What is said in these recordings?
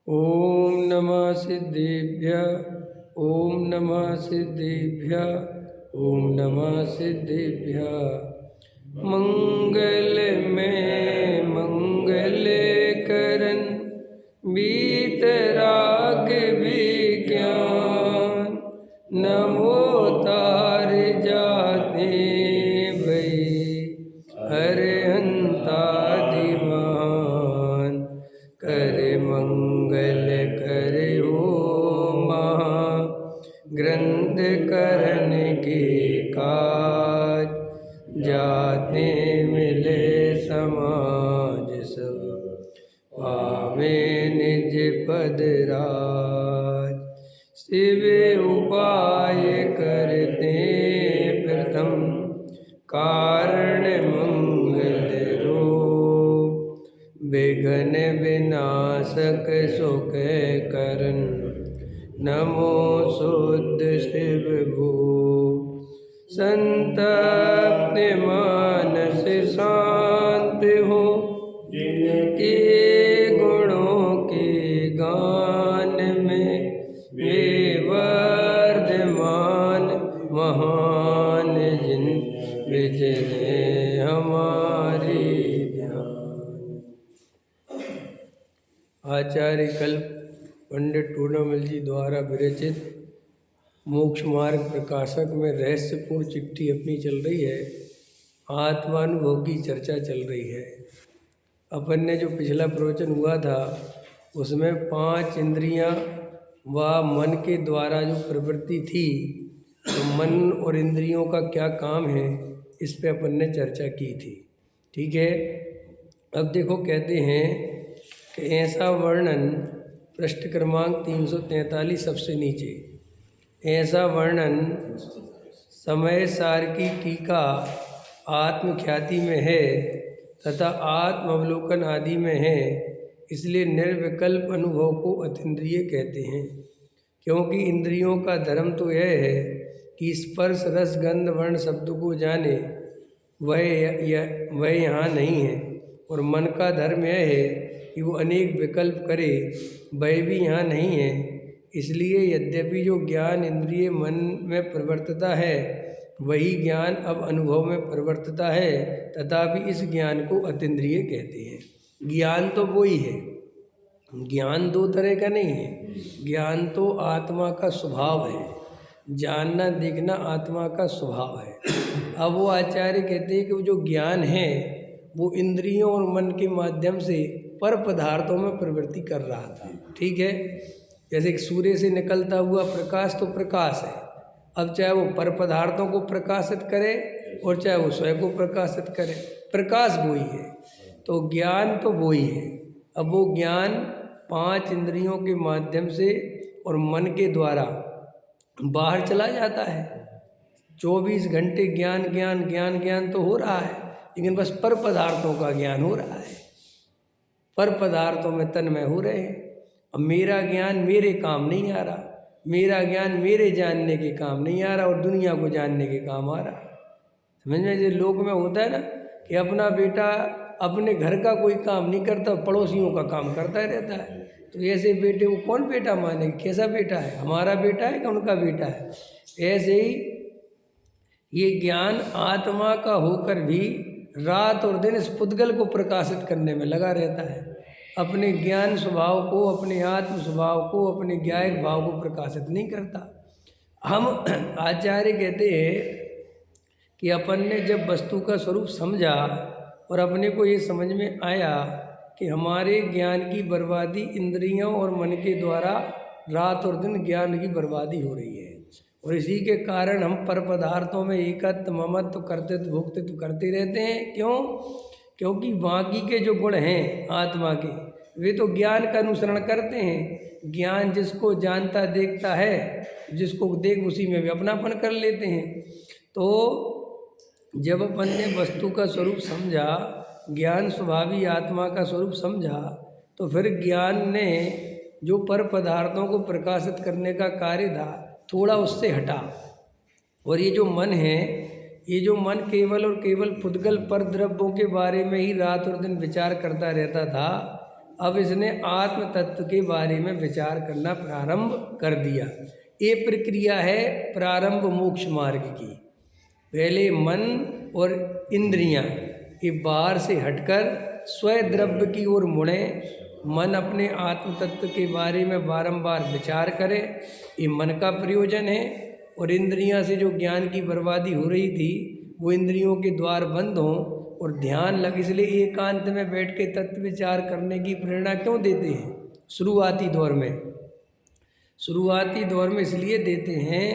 ओम नमः सिद्धेभ्यः। ओम नमः सिद्धेभ्यः। ओम नमः सिद्धेभ्यः। मंगल में मंगल करन बीतराग विज्ञान। नमो तार जाते भई अरहंतादिमान। कर मंगल करे हो महा ग्रंथ करन के काज। जाते मिले समाज सब पावे निज पद राज। शिव उपाय करते प्रथम कारण मंगल रूप। विघ्न विनाशक सुख करन नमो शुद्ध शिव भूप। संतप्त मानस शांत हो जिनके गुणों के गान में वे वर्धमान महान जिन विजय हमारे ध्यान। आचार्य कल्प पंडित टूनामल जी द्वारा विरचित मोक्ष मार्ग प्रकाशक में रहस्यपूर्ण चिट्ठी अपनी चल रही है। आत्मानुभव की चर्चा चल रही है। अपन ने जो पिछला प्रवचन हुआ था उसमें 5 इंद्रियां व मन के द्वारा जो प्रवृत्ति थी, तो मन और इंद्रियों का क्या काम है, इस पे अपन ने चर्चा की थी। ठीक है। अब देखो, कहते हैं कि ऐसा वर्णन, पृष्ठ क्रमांक 343 सबसे नीचे, ऐसा वर्णन समय सार की टीका आत्मख्याति में है तथा आत्म अवलोकन आदि में है। इसलिए निर्विकल्प अनुभव को अतीन्द्रिय कहते हैं, क्योंकि इंद्रियों का धर्म तो यह है कि स्पर्श रस गंध वर्ण शब्द को जाने, वह यहाँ नहीं है। और मन का धर्म यह है कि वो अनेक विकल्प करे, वह भी यहाँ नहीं है। इसलिए यद्यपि जो ज्ञान इंद्रिय मन में प्रवर्तता है, वही ज्ञान अब अनुभव में प्रवर्तता है, तथापि इस ज्ञान को अतीन्द्रिय कहते हैं। ज्ञान तो वही है, ज्ञान 2 तरह का नहीं है। ज्ञान तो आत्मा का स्वभाव है, जानना देखना आत्मा का स्वभाव है। अब वो आचार्य कहते हैं कि वो जो ज्ञान है वो इंद्रियों और मन के माध्यम से पर पदार्थों में प्रवृत्ति कर रहा था। ठीक है। जैसे कि सूर्य से निकलता हुआ प्रकाश तो प्रकाश है। अब चाहे वो पर पदार्थों को प्रकाशित करे और चाहे वो स्वयं को प्रकाशित करे, प्रकाश वही है। तो ज्ञान तो वही है। अब वो ज्ञान 5 इंद्रियों के माध्यम से और मन के द्वारा बाहर चला जाता है। 24 घंटे ज्ञान ज्ञान ज्ञान ज्ञान तो हो रहा है, लेकिन बस पर पदार्थों का ज्ञान हो रहा है, पर पदार्थों में तन्मय हो रहे हैं। अब मेरा ज्ञान मेरे काम नहीं आ रहा, मेरा ज्ञान मेरे जानने के काम नहीं आ रहा और दुनिया को जानने के काम आ रहा। समझ में? जैसे लोक में होता है ना कि अपना बेटा अपने घर का कोई काम नहीं करता, पड़ोसियों का काम करता ही रहता है। तो ऐसे बेटे को कौन बेटा माने? कैसा बेटा है? हमारा बेटा है कि उनका बेटा है? ऐसे ही ये ज्ञान आत्मा का होकर भी रात और दिन इस पुद्गल को प्रकाशित करने में लगा रहता है। अपने ज्ञान स्वभाव को, अपने आत्म स्वभाव को, अपने ज्ञायक भाव को प्रकाशित नहीं करता। हम आचार्य कहते हैं कि अपन ने जब वस्तु का स्वरूप समझा और अपने को ये समझ में आया कि हमारे ज्ञान की बर्बादी इंद्रियों और मन के द्वारा रात और दिन ज्ञान की बर्बादी हो रही है, और इसी के कारण हम पर पदार्थों में एकत्व ममत्व कर्तृत्व भोक्तृत्व करते रहते हैं। क्यों? क्योंकि बाकी के जो गुण हैं आत्मा के, वे तो ज्ञान का अनुसरण करते हैं। ज्ञान जिसको जानता देखता है, जिसको देख उसी में भी अपनापन कर लेते हैं। तो जब अपन ने वस्तु का स्वरूप समझा, ज्ञान स्वभावी आत्मा का स्वरूप समझा, तो फिर ज्ञान ने जो पर पदार्थों को प्रकाशित करने का कार्य था, थोड़ा उससे हटा। और ये जो मन है, ये जो मन केवल और केवल पुद्गल पर द्रव्यों के बारे में ही रात और दिन विचार करता रहता था, अब इसने आत्म तत्व के बारे में विचार करना प्रारंभ कर दिया। ये प्रक्रिया है प्रारंभ मोक्ष मार्ग की। पहले मन और इंद्रियां ये बाहर से हटकर स्वद्रव्य की ओर मुड़े, मन अपने आत्म तत्व के बारे में बारंबार विचार करे, ये मन का प्रयोजन है। और इंद्रियां से जो ज्ञान की बर्बादी हो रही थी वो इंद्रियों के द्वार बंद हों और ध्यान लगे। इसलिए एकांत में बैठ के तत्व विचार करने की प्रेरणा क्यों देते हैं शुरुआती दौर में? शुरुआती दौर में इसलिए देते हैं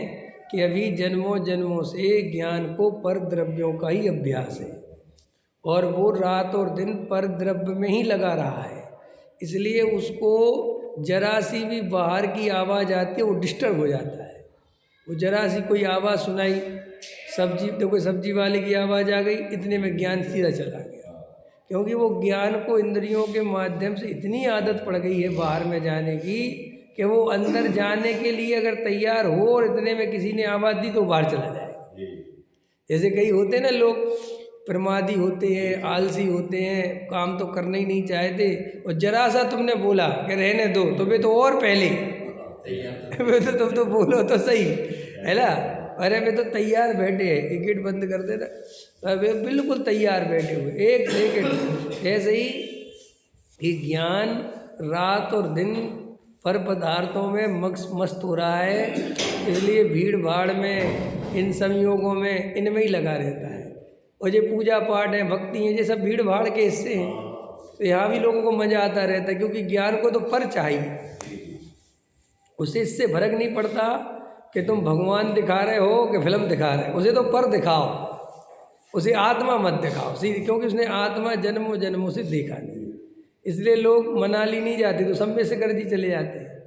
कि अभी जन्मों जन्मों से ज्ञान को पर द्रव्यों का ही अभ्यास है और वो रात और दिन पर द्रव्य में ही लगा रहा है। इसलिए उसको जरा सी भी बाहर की आवाज़ आती है वो डिस्टर्ब हो जाता है। वो जरा सी कोई आवाज़ सुनाई, सब्जी तो कोई सब्जी वाले की आवाज़ आ गई, इतने में ज्ञान सीधा चला गया, क्योंकि वो ज्ञान को इंद्रियों के माध्यम से इतनी आदत पड़ गई है बाहर में जाने की कि वो अंदर जाने के लिए अगर तैयार हो और इतने में किसी ने आवाज़ दी तो बाहर चला जाएगा। जैसे कई होते हैं ना लोग प्रमादी होते हैं, आलसी होते हैं, काम तो करना ही नहीं चाहते, और जरा सा तुमने बोला कि रहने दो तो वे तो और पहले वे तो तुम तो बोलो तो सही है ना, अरे वे तो तैयार बैठे हैं, एक गेट बंद कर देना, वे बिल्कुल तैयार बैठे हुए एक सेकंड। ऐसे ही ये ज्ञान रात और दिन पर पदार्थों में मस्त हो रहा है, इसलिए भीड़ भाड़ में इन संयोगों में इनमें ही लगा रहता है। और ये पूजा पाठ है, भक्ति है, ये सब भीड़ भाड़ के हिस्से हैं, तो यहाँ भी लोगों को मज़ा आता रहता है, क्योंकि ज्ञान को तो पर चाहिए। उसे इससे फर्क नहीं पड़ता कि तुम भगवान दिखा रहे हो कि फिल्म दिखा रहे हो, उसे तो पर दिखाओ, उसे आत्मा मत दिखाओ, क्योंकि उसने आत्मा जन्मों जन्मों से देखा नहीं। इसलिए लोग मनाली नहीं जाते तो सम्य शेखर जी चले जाते हैं,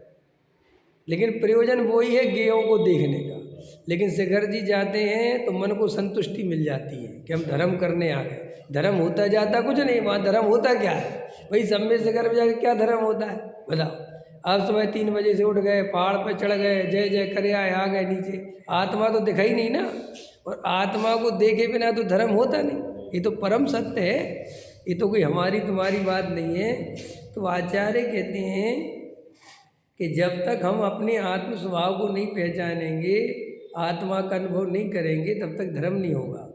लेकिन प्रयोजन वही है गेयों को देखने का। लेकिन शेखर जी जाते हैं तो मन को संतुष्टि मिल जाती है कि हम धर्म करने आ गए। धर्म होता जाता कुछ नहीं, वहाँ धर्म होता क्या है भाई? सम्य शेखर में जाके क्या धर्म होता है बताओ? आप सुबह 3 बजे से उठ गए, पहाड़ पर चढ़ गए, जय जय करे आए, आ गए नीचे, आत्मा तो दिखाई नहीं ना, और आत्मा को देखे बिना तो धर्म होता नहीं। ये तो परम सत्य है, ये तो कोई हमारी तुम्हारी बात नहीं है। तो आचार्य कहते हैं कि जब तक हम अपने आत्म स्वभाव को नहीं पहचानेंगे, आत्मा का अनुभव नहीं करेंगे, तब तक धर्म नहीं होगा।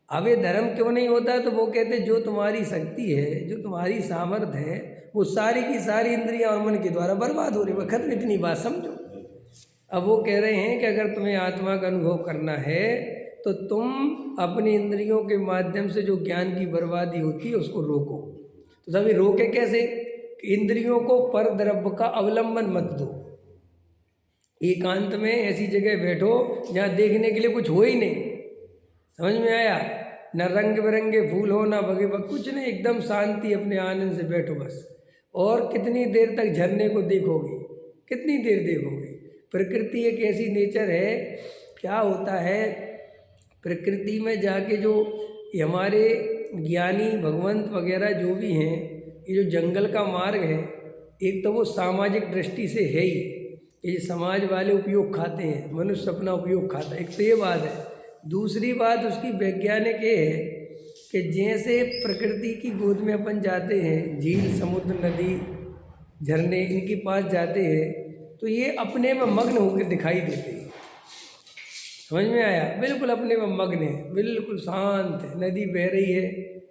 अब ये धर्म क्यों नहीं होता? तो वो कहते जो तुम्हारी शक्ति है, जो तुम्हारी सामर्थ्य है, वो सारी की सारी इंद्रियां और मन के द्वारा बर्बाद हो रही है। खत्म, इतनी बात समझो। अब वो कह रहे हैं कि अगर तुम्हें आत्मा का अनुभव करना है तो तुम अपनी इंद्रियों के माध्यम से जो ज्ञान की बर्बादी होती है उसको रोको। तो सभी रोके कैसे? इंद्रियों को पर द्रव्य का अवलंबन मत दो। एकांत में ऐसी जगह बैठो जहाँ देखने के लिए कुछ हो ही नहीं। समझ में आया? न रंग बिरंगे फूल हो, ना बगे कुछ नहीं, एकदम शांति, अपने आनंद से बैठो बस। और कितनी देर तक झरने को देखोगे? कितनी देर देखोगे? प्रकृति एक ऐसी नेचर है, क्या होता है प्रकृति में जाके जो हमारे ज्ञानी भगवंत वगैरह जो भी हैं, ये जो जंगल का मार्ग है, एक तो वो सामाजिक दृष्टि से है ही, ये समाज वाले उपयोग खाते हैं, मनुष्य अपना उपयोग खाता है, एक तो ये बात है। दूसरी बात उसकी वैज्ञानिक ये है कि जैसे प्रकृति की गोद में अपन जाते हैं, झील, समुद्र, नदी, झरने, इनके पास जाते हैं तो ये अपने में मग्न होकर दिखाई देते हैं। समझ में आया? बिल्कुल अपने में मग्न है, बिल्कुल शांत है, नदी बह रही है,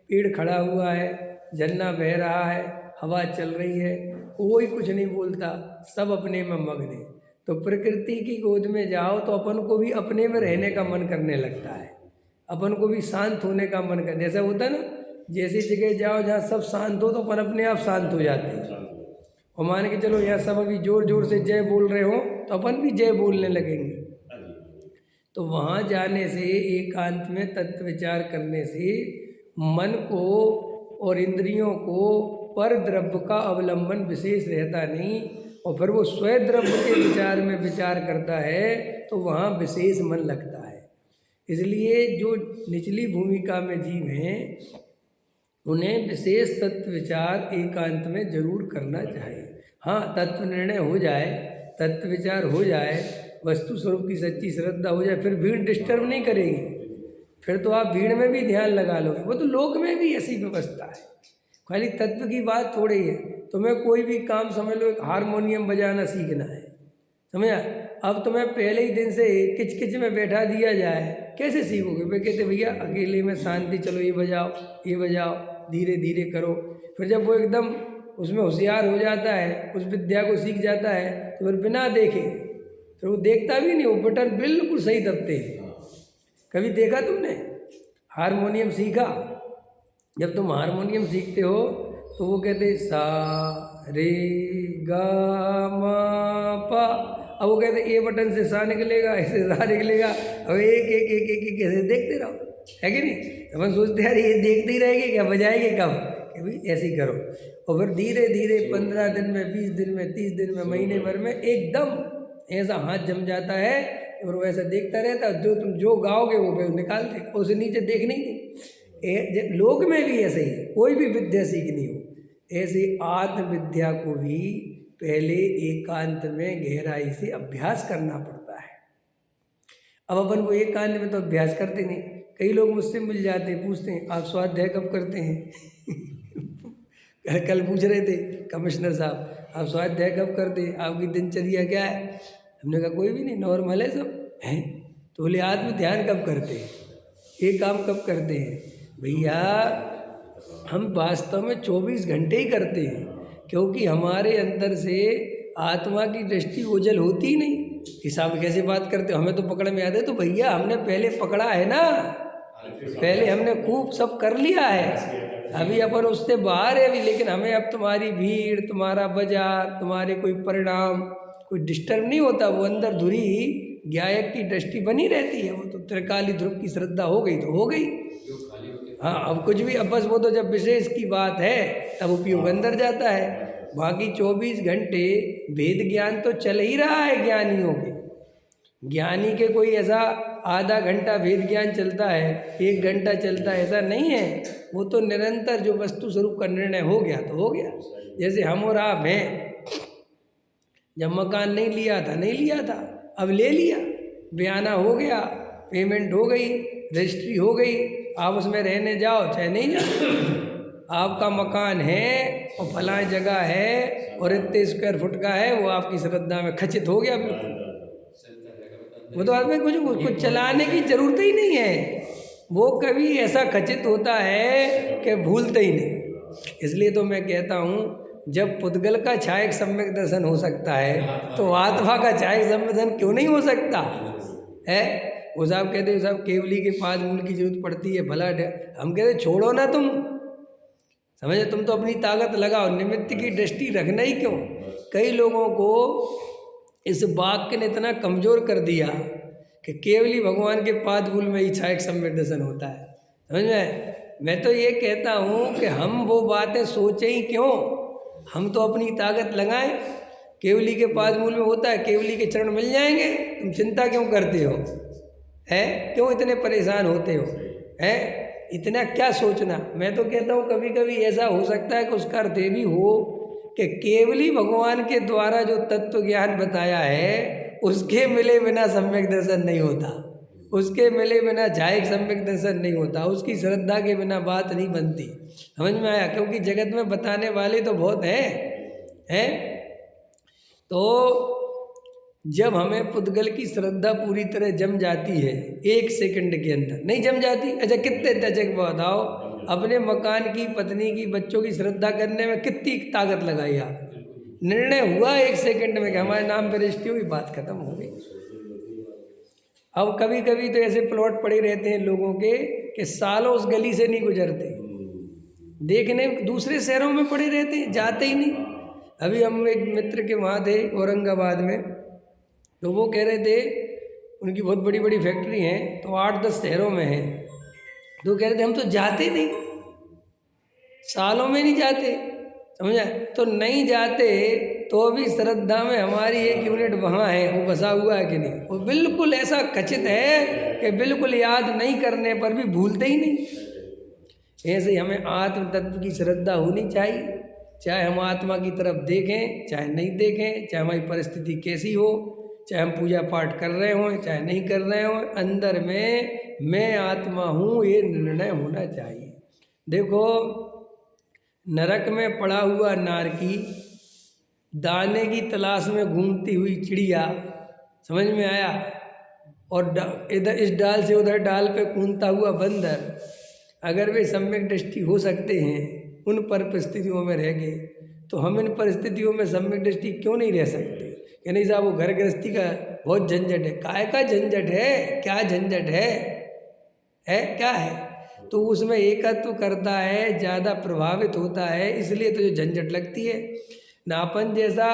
पेड़ खड़ा हुआ है, झरना बह रहा है, हवा चल रही है, कोई कुछ नहीं बोलता, सब अपने में मग्न है। तो प्रकृति की गोद में जाओ तो अपन को भी अपने में रहने का मन करने लगता है, अपन को भी शांत होने का मन कर, जैसा होता है ना, जैसी जगह जाओ जहाँ सब शांत हो तो अपन अपने आप शांत हो जाते हैं। और मान के चलो यहाँ सब अभी जोर जोर से जय बोल रहे हो तो अपन भी जय बोलने लगेंगे। तो वहाँ जाने से, एकांत में तत्व विचार करने से मन को और इंद्रियों को पर द्रव्य का अवलंबन विशेष रहता नहीं, और फिर वो स्वद्रव्य के विचार में विचार करता है तो वहाँ विशेष मन लगता है। इसलिए जो निचली भूमिका में जीव हैं उन्हें विशेष तत्व विचार एकांत में जरूर करना चाहिए। हाँ, तत्व निर्णय हो जाए, तत्व विचार हो जाए, वस्तु स्वरूप की सच्ची श्रद्धा हो जाए, फिर भीड़ डिस्टर्ब नहीं करेगी, फिर तो आप भीड़ में भी ध्यान लगा लोगे। वो तो लोक में भी ऐसी व्यवस्था है, खाली तत्व की बात थोड़ी है। तुम्हें कोई भी काम समझ लो, एक हारमोनियम बजाना सीखना है, समझा। अब तुम्हें पहले ही दिन से किच किच में बैठा दिया जाए, कैसे सीखोगे? वे कहते भैया अकेले में शांति, चलो ये बजाओ ये बजाओ, धीरे धीरे करो। फिर जब वो एकदम उसमें होशियार हो जाता है, उस विद्या को सीख जाता है, तो फिर बिना देखे, फिर वो देखता भी नहीं, वो बटन बिल्कुल सही दबते हैं। कभी देखा तुमने? हारमोनियम सीखा, जब तुम हारमोनियम सीखते हो तो वो कहते सा रे गा मा पा, अब वो कहते ये बटन से सा निकलेगा, ऐसे सा निकलेगा। अब एक एक एक एक एक ऐसे देखते रहो, है कि नहीं? अपन सोचते यार ये देखते ही रहेंगे क्या, बजाएंगे कब, कि भाई ऐसे ही करो। और फिर धीरे धीरे 15 दिन में, 20 दिन में, 30 दिन में, महीने भर में एकदम ऐसा हाथ जम जाता है और वो ऐसा देखता रहता है, जो तुम जो गाओगे वो निकाल दे, उसे नीचे देखने ही नहीं। लोक में भी ऐसे ही है, कोई भी विद्या सीखनी हो, ऐसे आत्म विद्या को भी पहले एकांत में गहराई से अभ्यास करना पड़ता है। अब अपन को एकांत में तो अभ्यास करते नहीं। कई लोग मुझसे मिल जाते हैं, पूछते हैं आप स्वाध्याय कब करते हैं? कल पूछ रहे थे कमिश्नर साहब, आप स्वाध्याय कब करते हैं, आपकी दिनचर्या क्या है? हमने कहा कोई भी नहीं, नॉर्मल है सब हैं। तो बोले आत्म ध्यान कब करते हैं, ये काम कब करते हैं? भैया हम वास्तव में 24 घंटे ही करते हैं, क्योंकि हमारे अंदर से आत्मा की दृष्टि ओझल होती ही नहीं। हिसाब कैसे बात करते हो, हमें तो पकड़ में आते। तो भैया हमने पहले पकड़ा है ना, पहले हमने खूब सब कर लिया है, अभी अपन उससे बाहर है अभी। लेकिन हमें अब तुम्हारी भीड़, तुम्हारा बाजार, तुम्हारे कोई परिणाम कोई डिस्टर्ब नहीं होता। वो अंदर धुरी गायक की दृष्टि बनी रहती है। वो तो त्रिकाली ध्रुव की श्रद्धा हो गई तो हो गई। हाँ, अब कुछ भी, अब बस वो तो जब विशेष की बात है तब उपयोग अंदर जाता है। बाकी 24 घंटे वेद ज्ञान तो चल ही रहा है ज्ञानियों के। ज्ञानी के कोई ऐसा आधा घंटा वेद ज्ञान चलता है, 1 घंटा चलता है, ऐसा नहीं है। वो तो निरंतर जो वस्तु स्वरूप का निर्णय हो गया तो हो गया। जैसे हम और आप हैं, जब मकान नहीं लिया था, नहीं लिया था, अब ले लिया, बयाना हो गया, पेमेंट हो गई, रजिस्ट्री हो गई, आप उसमें रहने जाओ चाहे नहीं जाओ, आपका मकान है और फलां जगह है और इतने स्क्वायर फुट का है, वो आपकी श्रद्धा में खचित हो गया बिल्कुल। वो तो आदमी कुछ चलाने की जरूरत ही नहीं है, वो कभी ऐसा खचित होता है कि भूलते ही नहीं। इसलिए तो मैं कहता हूँ, जब पुद्गल का छायक सम्यक दर्शन हो सकता है तो आत्मा का छायक सम्यक दर्शन क्यों नहीं हो सकता है? वो साहब कहते हैं साहब केवली के पाद मूल की जरूरत पड़ती है, भला हम कहते छोड़ो ना तुम, समझे, तुम तो अपनी ताकत लगाओ, निमित्त की दृष्टि रखना ही क्यों। कई लोगों को इस वाक्य ने इतना कमजोर कर दिया कि केवली भगवान के पाद मूल में ही छायक सम्यक दर्शन होता है, समझ में। मैं तो ये कहता हूँ कि हम वो बातें सोचें ही क्यों, हम तो अपनी ताकत लगाएं। केवली के पाद मूल में होता है, केवली के चरण मिल जाएंगे, तुम चिंता क्यों करते हो, है क्यों इतने परेशान होते हो, है इतना क्या सोचना। मैं तो कहता हूँ कभी कभी ऐसा हो सकता है कि उसका अर्थ ये भी हो कि केवली भगवान के द्वारा जो तत्व ज्ञान बताया है उसके मिले बिना सम्यक दर्शन नहीं होता, उसके मिले बिना छायक सम्यक दर्शन नहीं होता, उसकी श्रद्धा के बिना बात नहीं बनती। समझ में आया? क्योंकि जगत में बताने वाले तो बहुत हैं। तो जब हमें पुद्गल की श्रद्धा पूरी तरह जम जाती है, 1 सेकंड के अंदर नहीं जम जाती, अच्छा कितने दशक बताओ, अपने मकान की, पत्नी की, बच्चों की श्रद्धा करने में कितनी ताकत लगाई आप, निर्णय हुआ 1 सेकंड में कि हमारे नाम पर रजिस्ट्री हुई, बात खत्म हो गई। अब कभी कभी तो ऐसे प्लॉट पड़े रहते हैं लोगों के कि सालों उस गली से नहीं गुजरते, देखने दूसरे शहरों में पड़े रहते हैं, जाते ही नहीं। अभी हम एक मित्र के वहाँ थे औरंगाबाद में, तो वो कह रहे थे उनकी बहुत बड़ी बड़ी फैक्ट्री हैं, तो 8-10 शहरों में हैं, तो कह रहे थे हम तो जाते नहीं, सालों में नहीं जाते, समझा। तो नहीं जाते तो भी श्रद्धा में हमारी 1 यूनिट वहाँ है, वो बसा हुआ है कि नहीं, वो बिल्कुल ऐसा खचित है कि बिल्कुल याद नहीं करने पर भी भूलते ही नहीं। ऐसे ही हमें आत्म तत्व की श्रद्धा होनी चाहिए, चाहे हम आत्मा की तरफ देखें चाहे नहीं देखें, चाहे हमारी परिस्थिति कैसी हो, चाहे हम पूजा पाठ कर रहे हों चाहे नहीं कर रहे हों, अंदर में मैं आत्मा हूँ ये निर्णय होना चाहिए। देखो नरक में पड़ा हुआ नारकी, दाने की तलाश में घूमती हुई चिड़िया, समझ में आया, और इधर इस डाल से उधर डाल पे कूदता हुआ बंदर, अगर वे सम्यक दृष्टि हो सकते हैं उन परिस्थितियों में रह गए, तो हम इन परिस्थितियों में सम्यक दृष्टि क्यों नहीं रह सकते? कि नहीं साहब वो घर गृहस्थी का बहुत झंझट है। काय का झंझट है? क्या झंझट है क्या है? तो उसमें एकत्व करता है, ज़्यादा प्रभावित होता है, इसलिए तो जो झंझट लगती है। नापन जैसा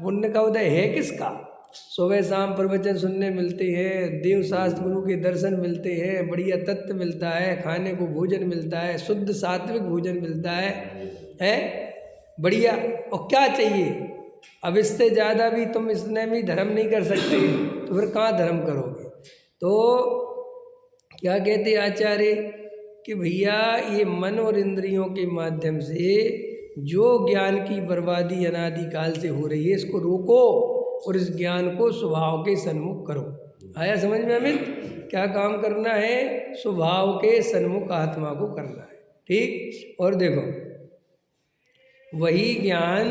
पुण्य का उदय है किसका? सुबह शाम प्रवचन सुनने मिलते हैं, देव शास्त्र गुरु के दर्शन मिलते हैं, बढ़िया तत्व मिलता है, खाने को भोजन मिलता है, शुद्ध सात्विक भोजन मिलता है बढ़िया। और क्या चाहिए? अब इससे ज़्यादा भी तुम इसने भी धर्म नहीं कर सकते, तो फिर कहाँ धर्म करोगे? तो क्या कहते आचार्य कि भैया ये मन और इंद्रियों के माध्यम से जो ज्ञान की बर्बादी अनादिकाल से हो रही है, इसको रोको और इस ज्ञान को स्वभाव के सन्मुख करो। आया समझ में अमित? क्या काम करना है? स्वभाव के सन्मुख आत्मा को करना है। ठीक। और देखो वही ज्ञान,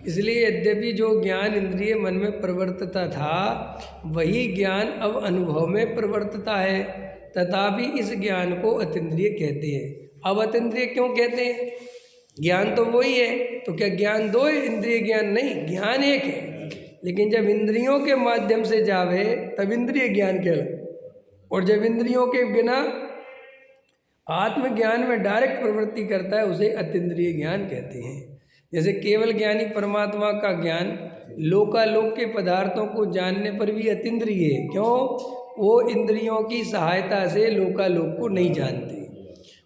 इसलिए यद्यपि जो ज्ञान इंद्रिय मन में प्रवर्तता था, वही ज्ञान अब अनुभव में प्रवर्तता है, तथापि इस ज्ञान को अतीन्द्रिय कहते हैं। अब अतीन्द्रिय क्यों कहते हैं? ज्ञान तो वही है, तो क्या ज्ञान दो है, इंद्रिय ज्ञान नहीं? ज्ञान एक है, लेकिन जब इंद्रियों के माध्यम से जावे तब इंद्रिय ज्ञान कहलाए, और जब इंद्रियों के बिना आत्मज्ञान में डायरेक्ट प्रवृत्ति करता है उसे अतीन्द्रिय ज्ञान कहते हैं। जैसे केवल ज्ञानी परमात्मा का ज्ञान लोकालोक के पदार्थों को जानने पर भी अतीन्द्रिय है। क्यों? वो इंद्रियों की सहायता से लोकालोक को नहीं जानते।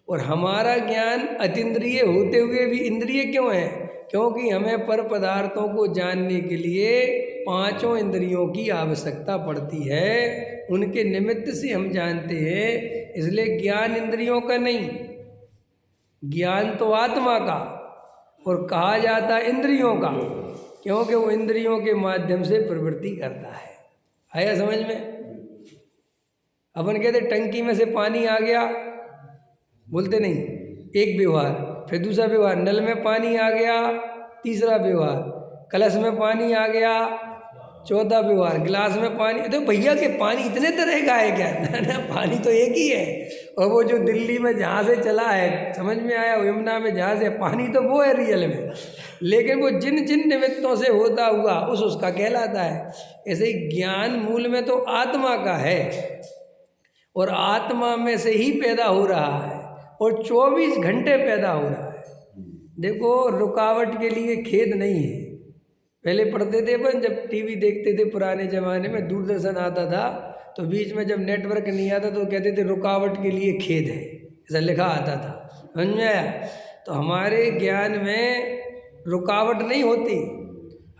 और हमारा ज्ञान अतीन्द्रिय होते हुए भी इंद्रिय क्यों है? क्योंकि हमें पर पदार्थों को जानने के लिए पांचों इंद्रियों की आवश्यकता पड़ती है, उनके निमित्त से हम जानते हैं। इसलिए ज्ञान इंद्रियों का नहीं, ज्ञान तो आत्मा का, और कहा जाता है इंद्रियों का, क्योंकि वो इंद्रियों के माध्यम से प्रवृत्ति करता है। आया समझ में? अपन कहते टंकी में से पानी आ गया, बोलते नहीं, एक व्यवहार। फिर दूसरा व्यवहार, नल में पानी आ गया, तीसरा व्यवहार, कलश में पानी आ गया, चौथा व्यवहार, गिलास में पानी। तो भैया के पानी इतने तरह का है क्या? ना, पानी तो एक ही है। और वो जो दिल्ली में जहाँ से चला है, समझ में आया, यमुना में जहाँ से पानी, तो वो है रियल में, लेकिन वो जिन जिन निमित्तों से होता हुआ उसका कहलाता है। ऐसे ही ज्ञान मूल में तो आत्मा का है, और आत्मा में से ही पैदा हो रहा है, और 24 घंटे पैदा हो रहा है। देखो रुकावट के लिए खेद नहीं है। पहले पढ़ते थे अपन, जब टीवी देखते थे पुराने ज़माने में, दूरदर्शन आता था, तो बीच में जब नेटवर्क नहीं आता तो कहते थे रुकावट के लिए खेद है, ऐसा लिखा आता था। समझ में आया? तो हमारे ज्ञान में रुकावट नहीं होती,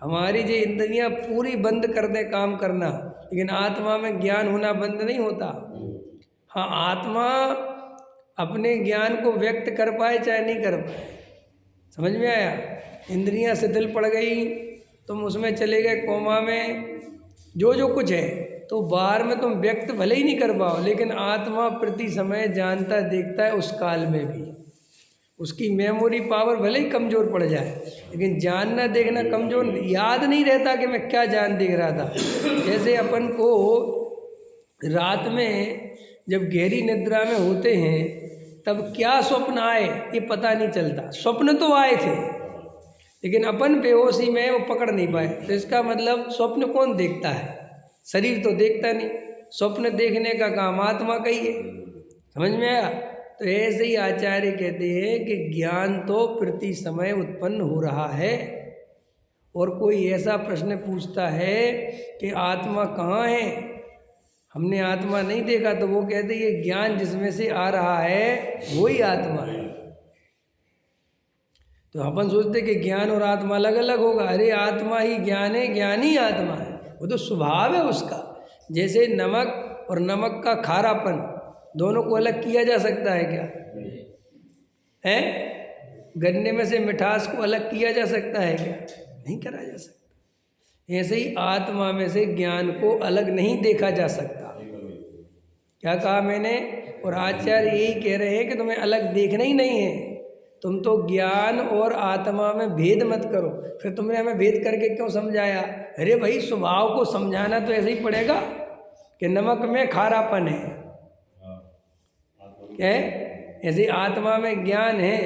हमारी जो इंद्रियां पूरी बंद कर दे काम करना, लेकिन आत्मा में ज्ञान होना बंद नहीं होता। हाँ, आत्मा अपने ज्ञान को व्यक्त कर पाए चाहे नहीं कर पाए। समझ में आया? इंद्रियां शिथिल पड़ गई, तुम उसमें चले गए कोमा में, जो जो कुछ है, तो बाहर में तुम व्यक्त भले ही नहीं कर पाओ, लेकिन आत्मा प्रति समय जानता देखता है। उस काल में भी उसकी मेमोरी पावर भले ही कमज़ोर पड़ जाए, लेकिन जानना देखना कमज़ोर, याद नहीं रहता कि मैं क्या जान देख रहा था। जैसे अपन को रात में जब गहरी निद्रा में होते हैं, तब क्या स्वप्न आए ये पता नहीं चलता। स्वप्न तो आए थे, लेकिन अपन बेहोशी में वो पकड़ नहीं पाए। तो इसका मतलब स्वप्न कौन देखता है? शरीर तो देखता नहीं। स्वप्न देखने का काम आत्मा का ही है। समझ में आया? तो ऐसे ही आचार्य कहते हैं कि ज्ञान तो प्रति समय उत्पन्न हो रहा है। और कोई ऐसा प्रश्न पूछता है कि आत्मा कहाँ है, हमने आत्मा नहीं देखा, तो वो कहते ये ज्ञान जिसमें से आ रहा है वही आत्मा है। तो अपन सोचते कि ज्ञान और आत्मा अलग अलग होगा। अरे आत्मा ही ज्ञान है, ज्ञान ही आत्मा है, वो तो स्वभाव है उसका। जैसे नमक और नमक का खारापन, दोनों को अलग किया जा सकता है क्या? है? गन्ने में से मिठास को अलग किया जा सकता है क्या? नहीं करा जा सकता। ऐसे ही आत्मा में से ज्ञान को अलग नहीं देखा जा सकता। क्या कहा मैंने? और आचार्य यही कह रहे हैं कि तुम्हें अलग देखना ही नहीं है, तुम तो ज्ञान और आत्मा में भेद मत करो। फिर तुमने हमें भेद करके क्यों समझाया? अरे भाई, स्वभाव को समझाना तो ऐसे ही पड़ेगा कि नमक में खारापन है, क्या है? ऐसे आत्मा में ज्ञान है,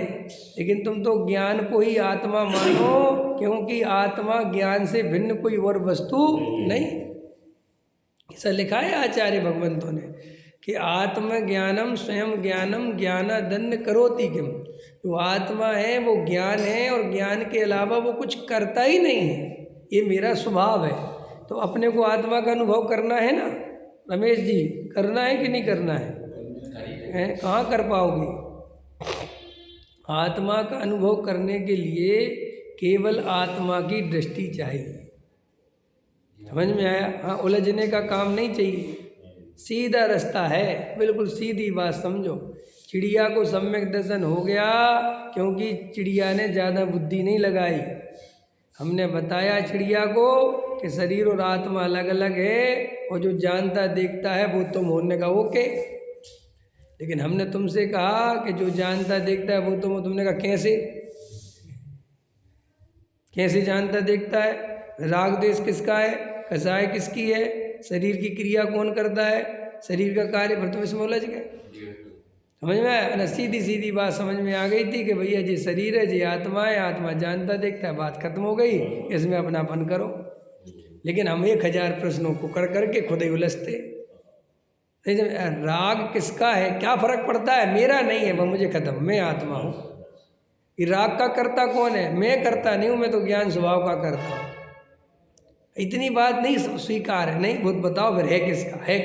लेकिन तुम तो ज्ञान को ही आत्मा मानो, क्योंकि आत्मा ज्ञान से भिन्न कोई और वस्तु नहीं। ऐसा लिखा है आचार्य भगवंतों ने कि आत्मज्ञानम स्वयं ज्ञानम ज्ञानादन्य करोति किम। जो आत्मा है वो ज्ञान है, और ज्ञान के अलावा वो कुछ करता ही नहीं है। ये मेरा स्वभाव है। तो अपने को आत्मा का अनुभव करना है ना रमेश जी, करना है कि नहीं करना है? कहाँ कर पाओगे? आत्मा का अनुभव करने के लिए केवल आत्मा की दृष्टि चाहिए। समझ में आया? हाँ, उलझने का काम नहीं चाहिए, सीधा रास्ता है, बिल्कुल सीधी बात समझो। चिड़िया को सम्यक दर्शन हो गया, क्योंकि चिड़िया ने ज़्यादा बुद्धि नहीं लगाई। हमने बताया चिड़िया को कि शरीर और आत्मा अलग अलग है, और जो जानता देखता है वो तुम होने का ओके। लेकिन हमने तुमसे कहा कि जो जानता देखता है वो तुम, तुमने कहा कैसे? कैसे जानता देखता है? राग द्वेष किसका है? कसाय किसकी है? शरीर की क्रिया कौन करता है? शरीर का कार्य। फिर तुम इसमें उलझ गए। समझ में आया ना? सीधी सीधी बात समझ में आ गई थी कि भैया जी शरीर है, जी आत्मा है, आत्मा जानता देखता है, बात खत्म हो गई। इसमें अपनापन करो। लेकिन हम 1000 प्रश्नों को कर करके खुद ही उलझते। राग किसका है? क्या फर्क पड़ता है? मेरा नहीं है, वह मुझे खत्म, मैं आत्मा हूँ। ये राग का करता कौन है? मैं करता नहीं हूँ, मैं तो ज्ञान स्वभाव का करता हूँ। इतनी बात नहीं स्वीकार है, नहीं, खुद बताओ फिर है किसका? है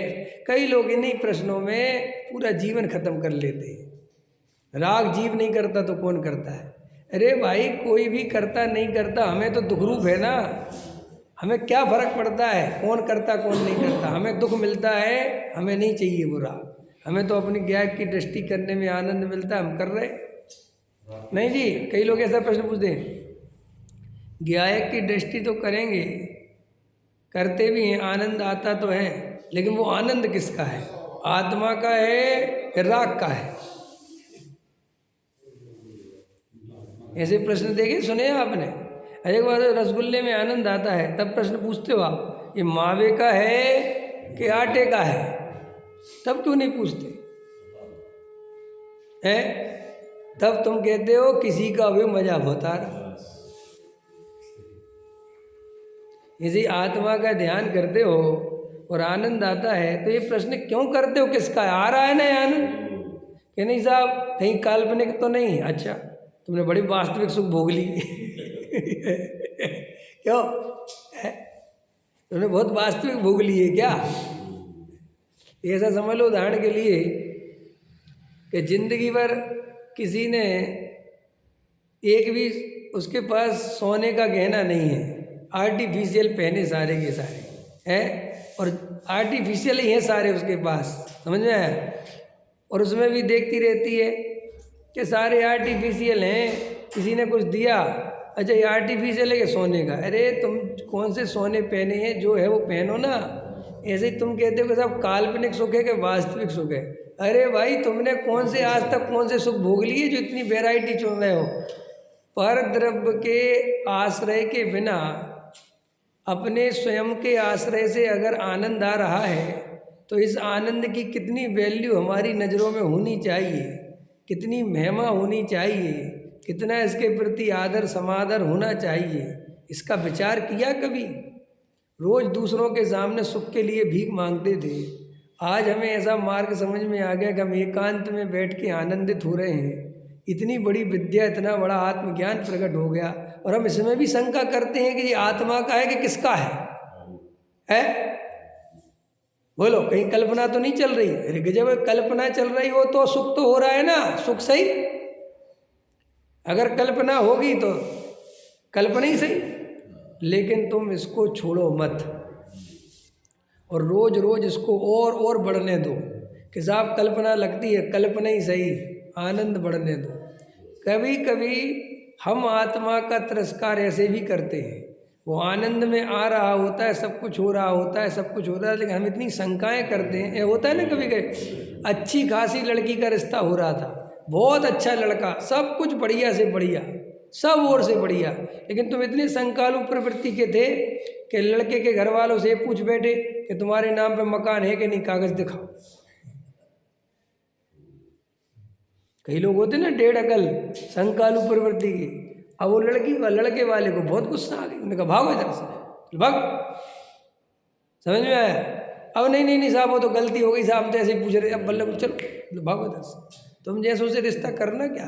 कई लोग इन्हीं प्रश्नों में पूरा जीवन खत्म कर लेते हैं। राग जीव नहीं करता तो कौन करता है? अरे भाई, कोई भी करता नहीं करता, हमें तो दुखरूप है ना। हमें क्या फर्क पड़ता है कौन करता कौन नहीं करता? हमें दुख मिलता है, हमें नहीं चाहिए वो राग। हमें तो अपनी ज्ञान की दृष्टि करने में आनंद मिलता है, हम कर रहे नहीं जी। कई लोग ऐसा प्रश्न पूछते हैं, ज्ञान की दृष्टि तो करेंगे, करते भी हैं, आनंद आता तो है, लेकिन वो आनंद किसका है? आत्मा का है कि राग का है? ऐसे प्रश्न देखे सुने आपने? एक बार रसगुल्ले में आनंद आता है, तब प्रश्न पूछते हो आप, ये मावे का है कि आटे का है? तब क्यों नहीं पूछते हैं? तब तुम कहते हो किसी का भी मजा होता रहा। यदि आत्मा का ध्यान करते हो और आनंद आता है, तो ये प्रश्न क्यों करते हो किसका है? आ रहा है ना ये आनंद कि नहीं साहब? कहीं काल्पनिक तो नहीं? अच्छा, तुमने बड़ी वास्तविक सुख भोग ली क्यों है? तुमने बहुत वास्तविक भोग ली है क्या? ऐसा समझ लो उदाहरण के लिए कि जिंदगी भर किसी ने एक भी उसके पास सोने का गहना नहीं है, आर्टिफिशियल पहने सारे के सारे हैं, और आर्टिफिशियल ही हैं सारे उसके पास। समझ में आया? और उसमें भी देखती रहती है कि सारे आर्टिफिशियल हैं, किसी ने कुछ दिया, अच्छा ये आर्टिफिशियल है कि सोने का? अरे तुम कौन से सोने पहने हैं? जो है वो पहनो ना। ऐसे ही तुम कहते हो कि साहब काल्पनिक सुख है कि वास्तविक सुख है? अरे भाई, तुमने कौन से आज तक कौन से सुख भोग लिए जो इतनी वैरायटी चुन रहे हो? पर द्रव्य के आश्रय के बिना अपने स्वयं के आश्रय से अगर आनंद आ रहा है, तो इस आनंद की कितनी वैल्यू हमारी नज़रों में होनी चाहिए, कितनी महिमा होनी चाहिए, कितना इसके प्रति आदर समादर होना चाहिए। इसका विचार किया कभी? रोज़ दूसरों के सामने सुख के लिए भीख मांगते थे, आज हमें ऐसा मार्ग समझ में आ गया कि हम एकांत में बैठ के आनंदित हो रहे हैं। इतनी बड़ी विद्या, इतना बड़ा आत्मज्ञान प्रकट हो गया, और हम इसमें भी शंका करते हैं कि ये आत्मा का है कि किसका है? बोलो, कहीं कल्पना तो नहीं चल रही? अरे जब कल्पना चल रही हो तो सुख तो हो रहा है ना, सुख सही। अगर कल्पना होगी तो कल्पना ही सही, लेकिन तुम इसको छोड़ो मत, और रोज रोज इसको और बढ़ने दो कि साहब कल्पना लगती है, कल्पना ही सही, आनंद बढ़ने दो। कभी कभी हम आत्मा का तिरस्कार ऐसे भी करते हैं, वो आनंद में आ रहा होता है, सब कुछ हो रहा होता है, सब कुछ हो रहा है, लेकिन हम इतनी शंकाएं करते हैं। ये होता है ना, कभी कभी अच्छी खासी लड़की का रिश्ता हो रहा था, बहुत अच्छा लड़का, सब कुछ बढ़िया से बढ़िया, सब ओर से बढ़िया, लेकिन तुम इतने संकालु प्रवृत्ति के थे कि लड़के के घर वालों से पूछ बैठे कि तुम्हारे नाम पे मकान है कि नहीं, कागज दिखाओ। कई लोग होते ना डेढ़ अकल, संकालु प्रवृत्ति की। अब वो लड़के वाले को बहुत गुस्सा आ गया, उन्होंने कहा भागो इधर से, भाग। समझ में आया? अब नहीं साहब, वो तो गलती हो गई साहब, तो ऐसे ही पूछ रहे, अब बल्ले चलो भागो इधर से। तुम जैसे उसे रिश्ता करना क्या,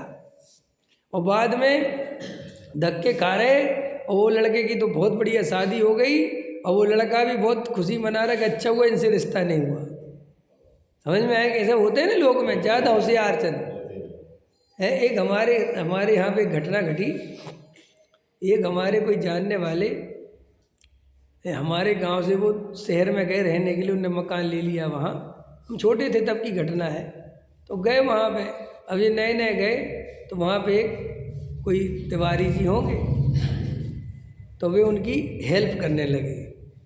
और बाद में धक्के खा रहे, और वो लड़के की तो बहुत बढ़िया शादी हो गई, और वो लड़का भी बहुत खुशी मना रहा कि अच्छा हुआ इनसे रिश्ता नहीं हुआ। समझ में आया? कैसे होते हैं ना लोग में, ज़्यादा होशियार चंद है। एक हमारे यहाँ पे एक घटना घटी। एक हमारे कोई जानने वाले हमारे गांव से वो शहर में गए रहने के लिए, उनने मकान ले लिया वहाँ। हम छोटे थे तब की घटना है। तो गए वहाँ पे, अब ये नए नए गए, तो वहाँ पे एक कोई तिवारी जी होंगे, तो वे उनकी हेल्प करने लगे।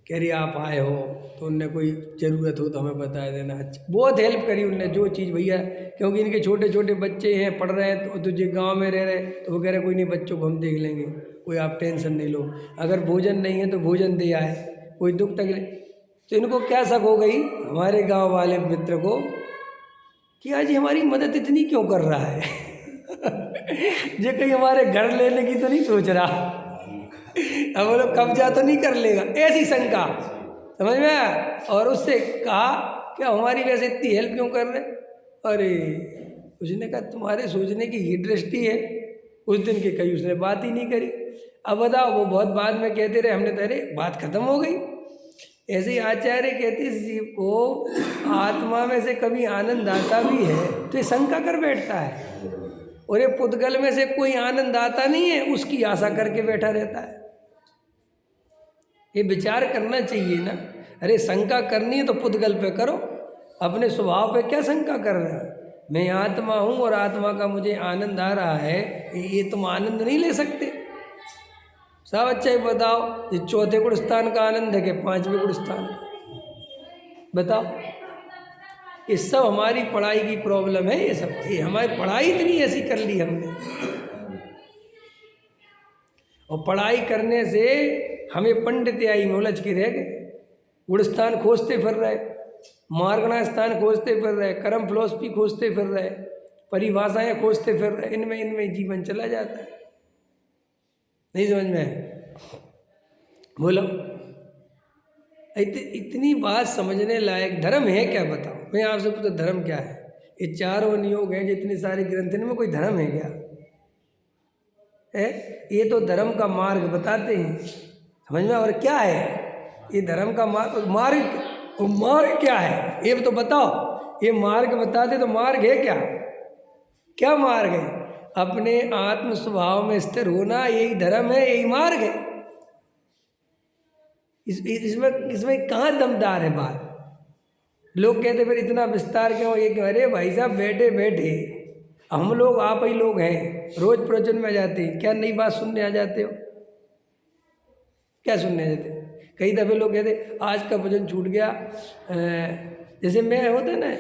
कह रही आप आए हो तो उनने कोई ज़रूरत हो तो हमें बता देना। अच्छा, बहुत हेल्प करी उनने, जो चीज़ भैया, क्योंकि इनके छोटे छोटे बच्चे हैं, पढ़ रहे हैं, तो तुझे गांव में रह रहे, तो वो कह रहे कोई नहीं, बच्चों को हम देख लेंगे, कोई आप टेंशन नहीं लो, अगर भोजन नहीं है तो भोजन दे आए, कोई दुख तकलीफ। तो इनको क्या शक हो गई हमारे गाँव वाले मित्र को कि आज हमारी मदद इतनी क्यों कर रहा है जो कहीं हमारे घर लेने की तो नहीं सोच रहा, अब वो लोग कब्जा तो नहीं कर लेगा, ऐसी शंका। समझ में आया? और उससे कहा कि हमारी वैसे इतनी हेल्प क्यों कर रहे? अरे उसने कहा तुम्हारे सोचने की ये दृष्टि है। उस दिन के कहीं उसने बात ही नहीं करी। अब बताओ, वो बहुत बाद में कहते रहे, हमने तो अरे बात खत्म हो गई। ऐसे ही आचार्य कहते शिव को आत्मा में से कभी आनंद आता भी है तो ये शंका कर बैठता है, और ये पुद्गल में से कोई आनंद आता नहीं है, उसकी आशा करके बैठा रहता है। ये विचार करना चाहिए ना, अरे शंका करनी है तो पुद्गल पे करो, अपने स्वभाव पे क्या शंका कर रहे हो? मैं आत्मा हूँ और आत्मा का मुझे आनंद आ रहा है, ये तुम आनंद नहीं ले सकते? सब अच्छा ही बताओ, ये चौथे गुण स्थान का आनंद है कि पांचवें गुण स्थान का? बताओ। ये सब हमारी पढ़ाई की प्रॉब्लम है, ये सब, ये हमारी पढ़ाई इतनी ऐसी कर ली हमने, और पढ़ाई करने से हमें पंडित्याई में उलझ के रह गए, गुण स्थान खोजते फिर रहे, मार्गणा स्थान खोजते फिर रहे, कर्म फिलोसफी खोजते फिर रहे, परिभाषाएं खोजते फिर रहे, इनमें जीवन चला जाता है। नहीं समझ में? बोलो, इतनी बात समझने लायक धर्म है क्या? बताओ, मैं आपसे पूछता धर्म क्या है? ये चारों नियोग हैं जितने सारे ग्रंथ, इनमें कोई धर्म है क्या? है? ये तो धर्म का मार्ग बताते हैं, समझ में? और क्या है ये धर्म का मार्ग क्या है ये तो बताओ। ये मार्ग बताते तो मार्ग है क्या? क्या मार्ग है? अपने आत्म स्वभाव में स्थिर होना, यही धर्म है, यही मार्ग है। इसमें कहाँ दमदार है बात? लोग कहते फिर इतना विस्तार क्यों, ये क्यों? अरे भाई साहब, बैठे बैठे हम लोग आप ही लोग हैं, रोज प्रवचन में आ जाते हैं, क्या नई बात सुनने आ जाते हो? क्या सुनने आ जाते हो? कई दफ़े लोग कहते आज का प्रवचन छूट गया, जैसे मैं होता है ना,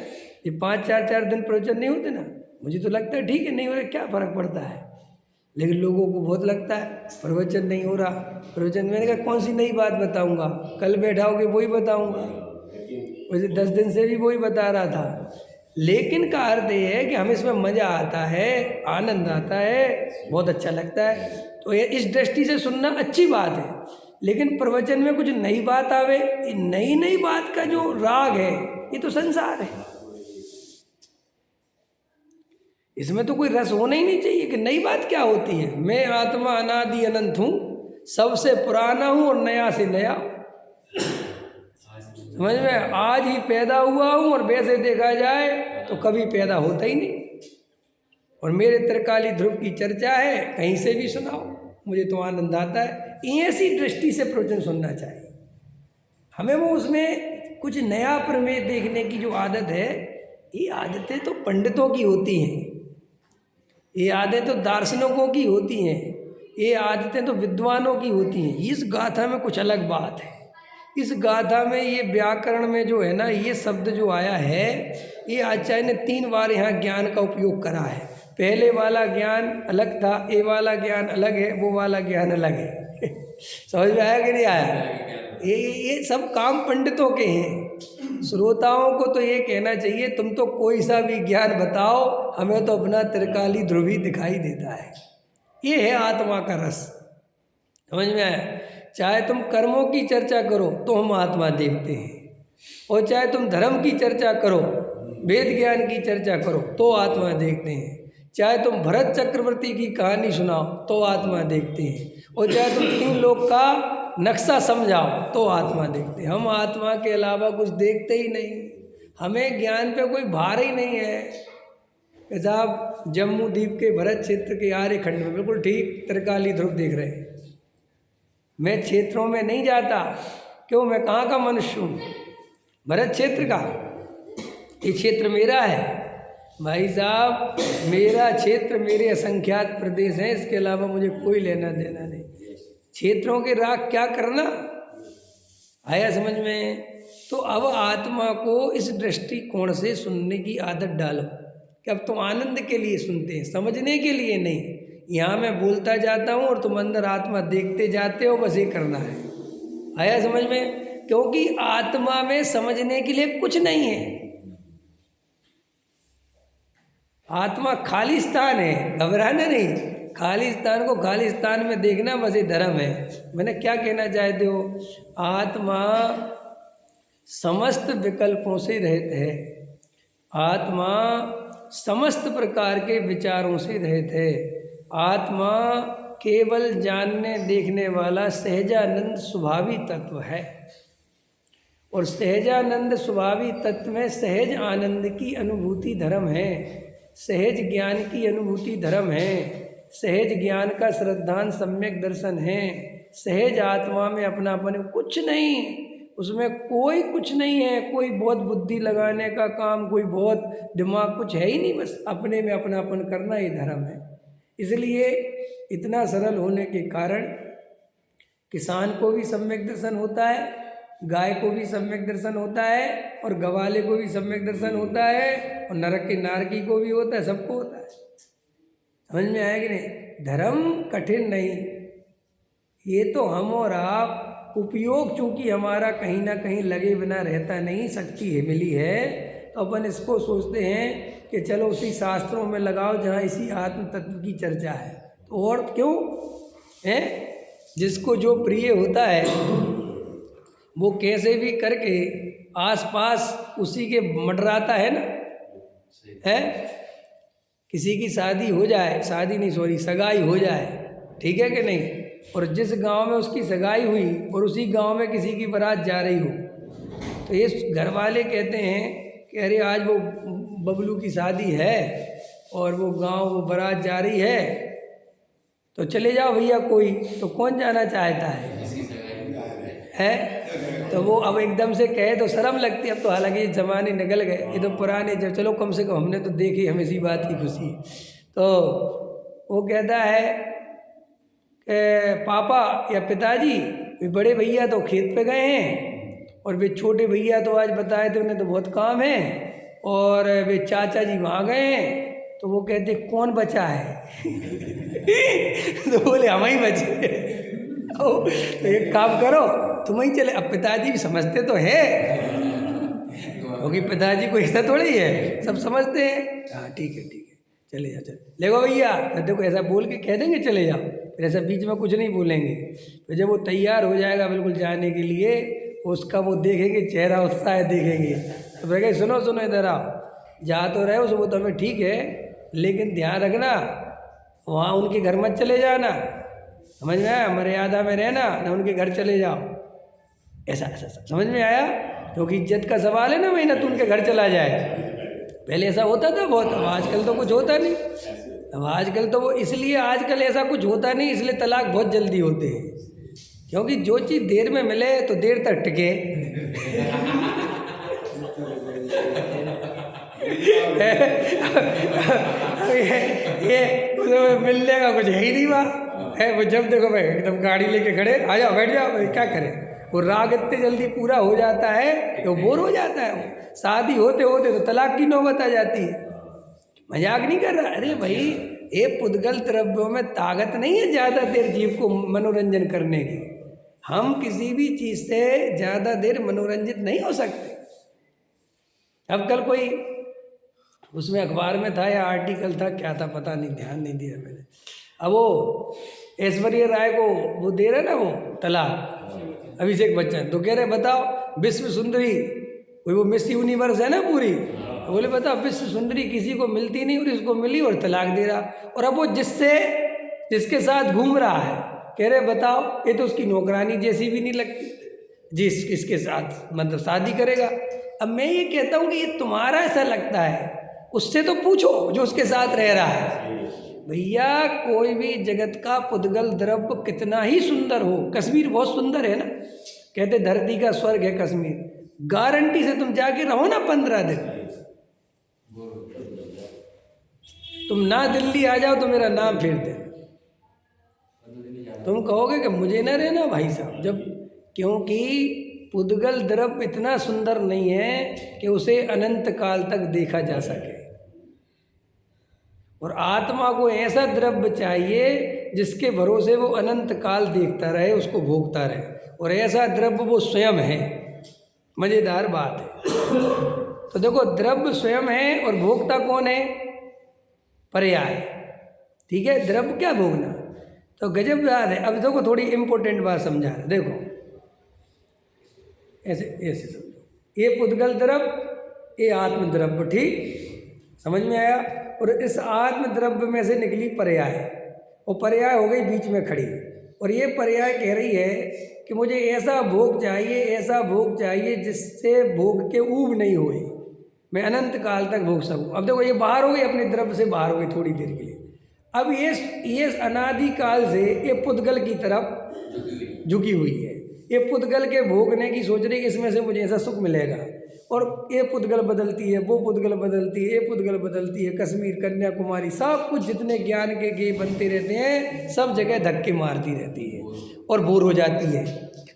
ये 5-4 दिन प्रवचन नहीं होते ना, मुझे तो लगता है ठीक है, नहीं हो रहा, क्या फ़र्क पड़ता है, लेकिन लोगों को बहुत लगता है प्रवचन नहीं हो रहा, प्रवचन। मैंने कहा कौन सी नई बात बताऊंगा? कल बैठाओगे वही बताऊंगा, वैसे 10 दिन से भी वही बता रहा था। लेकिन का अर्थ ये है कि हमें इसमें मज़ा आता है, आनंद आता है, बहुत अच्छा लगता है, तो ये इस दृष्टि से सुनना अच्छी बात है। लेकिन प्रवचन में कुछ नई बात आवे, नई बात का जो राग है ये तो संसार है, इसमें तो कोई रस होना ही नहीं चाहिए कि नई बात क्या होती है। मैं आत्मा अनादि अनंत हूँ, सबसे पुराना हूँ और नया से नया, समझ में? आज ही पैदा हुआ हूँ, और वैसे देखा जाए तो कभी पैदा होता ही नहीं, और मेरे त्रिकाली ध्रुव की चर्चा है, कहीं से भी सुनाओ, मुझे तो आनंद आता है। ऐसी दृष्टि से प्रवचन सुनना चाहिए हमें। वो उसमें कुछ नया प्रमेय देखने की जो आदत है, ये आदतें तो पंडितों की होती हैं, ये आदतें तो दार्शनिकों की होती हैं, ये आदतें तो विद्वानों की होती हैं। इस गाथा में कुछ अलग बात है। इस गाथा में ये व्याकरण में जो है ना, ये शब्द जो आया है, ये आचार्य ने 3 बार यहाँ ज्ञान का उपयोग करा है। पहले वाला ज्ञान अलग था, ये वाला ज्ञान अलग है, वो वाला ज्ञान अलग है। समझ में आया कि नहीं आया? ये सब काम पंडितों के हैं। श्रोताओं को तो ये कहना चाहिए तुम तो कोई सा भी ज्ञान बताओ, हमें तो अपना त्रिकाली ध्रुव ही दिखाई देता है। ये है आत्मा का रस। समझ में आया? चाहे तुम कर्मों की चर्चा करो तो हम आत्मा देखते हैं, और चाहे तुम धर्म की चर्चा करो, वेद ज्ञान की चर्चा करो तो आत्मा देखते हैं, चाहे तुम भरत चक्रवर्ती की कहानी सुनाओ तो आत्मा देखते हैं, और चाहे तुम 3 लोक का नक्शा समझाओ तो आत्मा देखते हैं। हम आत्मा के अलावा कुछ देखते ही नहीं। हमें ज्ञान पे कोई भार ही नहीं है। साहब जम्मू द्वीप के भरत क्षेत्र के आर्य खंड में बिल्कुल ठीक त्रिकाली ध्रुव देख रहे हैं। मैं क्षेत्रों में नहीं जाता, क्यों? मैं कहाँ का मनुष्य हूँ? भरत क्षेत्र का। ये क्षेत्र मेरा है भाई साहब, मेरा क्षेत्र, मेरे असंख्यात प्रदेश हैं, इसके अलावा मुझे कोई लेना देना नहीं। क्षेत्रों के राग क्या करना, आया समझ में? तो अब आत्मा को इस दृष्टिकोण से सुनने की आदत डालो कि अब तुम आनंद के लिए सुनते हैं, समझने के लिए नहीं। यहाँ मैं बोलता जाता हूँ और तुम अंदर आत्मा देखते जाते हो, बस ये करना है। आया समझ में? क्योंकि आत्मा में समझने के लिए कुछ नहीं है। आत्मा खालिस्तान है, घबराना नहीं। खालिस्तान को खालिस्तान में देखना, बस ये धर्म है। मैंने क्या कहना चाहते हो? आत्मा समस्त विकल्पों से रहित है, आत्मा समस्त प्रकार के विचारों से रहित है, आत्मा केवल जानने देखने वाला सहजानंद स्वभावी तत्व है। और सहजानंद स्वभावी तत्व में सहज आनंद की अनुभूति धर्म है, सहज ज्ञान की अनुभूति धर्म है, सहज ज्ञान का श्रद्धान सम्यक दर्शन है, सहज आत्मा में अपनापन कुछ नहीं, उसमें कोई कुछ नहीं है, कोई बहुत बुद्धि लगाने का काम, कोई बहुत दिमाग, कुछ है ही नहीं, बस अपने में अपनापन करना ही धर्म है। इसलिए इतना सरल होने के कारण किसान को भी सम्यक दर्शन होता है, गाय को भी सम्यक दर्शन होता है, और गवाले को भी सम्यक दर्शन होता है, और नरक के नारकी को भी होता है, सबको होता है। समझ में आया कि नहीं? धर्म कठिन नहीं, ये तो हम और आप उपयोग चूंकि हमारा कहीं ना कहीं लगे बिना रहता नहीं, शक्ति है मिली है, तो अपन इसको सोचते हैं कि चलो उसी शास्त्रों में लगाओ जहाँ इसी आत्म तत्व की चर्चा है। तो और क्यों है? जिसको जो प्रिय होता है वो कैसे भी करके आसपास उसी के मंडराता है ना, है? किसी की शादी हो जाए, शादी नहीं सॉरी सगाई हो जाए, ठीक है कि नहीं? और जिस गांव में उसकी सगाई हुई और उसी गांव में किसी की बारात जा रही हो, तो ये घर वाले कहते हैं कि अरे आज वो बबलू की शादी है और वो गांव वो बारात जा रही है, तो चले जाओ भैया कोई। तो कौन जाना चाहता है? तो वो अब एकदम से कहे तो शर्म लगती है। अब तो हालांकि ज़माने निकल गए, ये तो पुराने, जब चलो कम से कम हमने तो देखी, हमें इसी बात की खुशी है। तो वो कहता है कि पापा या पिताजी, वे बड़े भैया तो खेत पे गए हैं और वे छोटे भैया तो आज बताए थे उन्हें तो बहुत काम है, और वे चाचा जी वहाँ गए हैं। तो वो कहते कौन बचा है? तो बोले हम ही बचे। तो एक काम करो तुम ही चले। अब पिताजी भी समझते तो है, क्योंकि पिताजी को ऐसा थोड़ा ही है, सब समझते हैं। हाँ ठीक है चले जाओ, चल देखो भैया, देखो ऐसा बोल के कह देंगे चले जाओ, फिर ऐसा बीच में कुछ नहीं बोलेंगे। तो जब वो तैयार हो जाएगा बिल्कुल जाने के लिए, उसका वो देखेंगे चेहरा, उत्साह देखेंगे, तो कहेंगे सुनो इधर आओ, जा तो रहे हो वो तो हमें ठीक है, लेकिन ध्यान रखना वहाँ उनके घर मत चले जाना, समझ में आया? मर्यादा में रहना, ना उनके घर चले जाओ। ऐसा समझ में आया? क्योंकि इज्जत का सवाल है ना भाई, ना तो उनके घर चला जाए। पहले ऐसा होता था बहुत, अब आजकल तो कुछ होता नहीं। अब आजकल तो वो इसलिए आजकल ऐसा कुछ होता नहीं, इसलिए तलाक बहुत जल्दी होते हैं, क्योंकि जो चीज़ देर में मिले तो देर तक टिके। ये मिलने का कुछ है ही नहीं वहाँ है। वो जब देखो भाई एकदम गाड़ी लेके खड़े, आ जाओ बैठ जाओ, क्या करें? वो राग इतने जल्दी पूरा हो जाता है कि वो बोर हो जाता है। शादी होते होते तो तलाक की नौबत आ जाती है। मजाक नहीं कर रहा। अरे भाई, ये पुद्गल द्रव्यों में ताकत नहीं है ज़्यादा देर जीव को मनोरंजन करने की। हम किसी भी चीज़ से ज़्यादा देर मनोरंजित नहीं हो सकते। अब कल कोई उसमें अखबार में था या आर्टिकल था, क्या था पता नहीं, ध्यान नहीं दिया मैंने। अब वो ऐश्वर्या राय को वो दे रहे ना वो तलाक, अभिषेक बच्चन, तो कह रहे बताओ विश्व सुंदरी, कोई वो मिस यूनिवर्स है ना पूरी, तो बोले बताओ विश्व सुंदरी किसी को मिलती नहीं और इसको मिली और तलाक दे रहा। और अब वो जिसके साथ घूम रहा है, कह रहे बताओ ये तो उसकी नौकरानी जैसी भी नहीं लगती, किसके साथ मतलब शादी करेगा। अब मैं ये कहता हूँ कि ये तुम्हारा ऐसा लगता है, उससे तो पूछो जो उसके साथ रह रहा है। भैया कोई भी जगत का पुद्गल द्रव्य कितना ही सुंदर हो, कश्मीर बहुत सुंदर है ना, कहते धरती का स्वर्ग है कश्मीर, गारंटी से तुम जाके रहो ना 15 दिन, तुम ना दिल्ली आ जाओ तो मेरा नाम फेर दे, तुम कहोगे कि मुझे ना रहना भाई साहब, जब क्योंकि पुद्गल द्रव्य इतना सुंदर नहीं है कि उसे अनंत काल तक देखा जा सके। और आत्मा को ऐसा द्रव्य चाहिए जिसके भरोसे वो अनंत काल देखता रहे, उसको भोगता रहे, और ऐसा द्रव्य वो स्वयं है। मज़ेदार बात है। तो देखो द्रव्य स्वयं है और भोक्ता कौन है? पर्याय। ठीक है, द्रव्य क्या भोगना, तो गजब बात है। अब देखो थोड़ी इम्पोर्टेंट बात समझा रहे, देखो ऐसे समझो, ये पुद्गल द्रव्य, ये आत्म द्रव्य, ठीक समझ में आया। और इस आत्म द्रव्य में से निकली पर्याय, और पर्याय हो गई बीच में खड़ी, और ये पर्याय कह रही है कि मुझे ऐसा भोग चाहिए, ऐसा भोग चाहिए जिससे भोग के ऊब नहीं हुए, मैं अनंत काल तक भोग सकूं। अब देखो ये बाहर हो गई, अपने द्रव्य से बाहर हो गई थोड़ी देर के लिए। अब ये अनादि काल से ये पुद्गल की तरफ झुकी हुई है, ये पुद्गल के भोगने की सोच रही है, इसमें से मुझे ऐसा सुख मिलेगा। और ये पुद्गल बदलती है, वो पुद्गल बदलती है, ये पुद्गल बदलती है, कश्मीर, कन्याकुमारी, सब कुछ जितने ज्ञान के बनते रहते हैं, सब जगह धक्के मारती रहती है और बोर हो जाती है।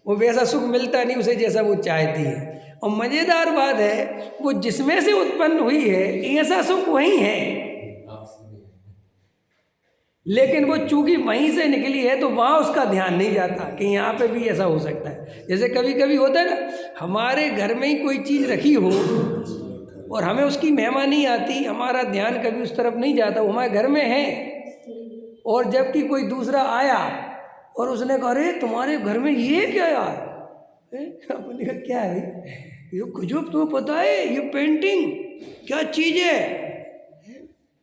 वो वैसा सुख मिलता नहीं उसे जैसा वो चाहती है। और मज़ेदार बात है, वो जिसमें से उत्पन्न हुई है ऐसा सुख वही है, लेकिन वो चूंकि वहीं से निकली है तो वहाँ उसका ध्यान नहीं जाता कि यहाँ पे भी ऐसा हो सकता है। जैसे कभी कभी होता है ना, हमारे घर में ही कोई चीज़ रखी हो और हमें उसकी महिमा नहीं आती, हमारा ध्यान कभी उस तरफ नहीं जाता, वो हमारे घर में है, और जबकि कोई दूसरा आया और उसने कहा अरे तुम्हारे घर में ये क्या यार, अपने का क्या है ये गजब, तुम्हें पता है ये पेंटिंग क्या चीज़ है?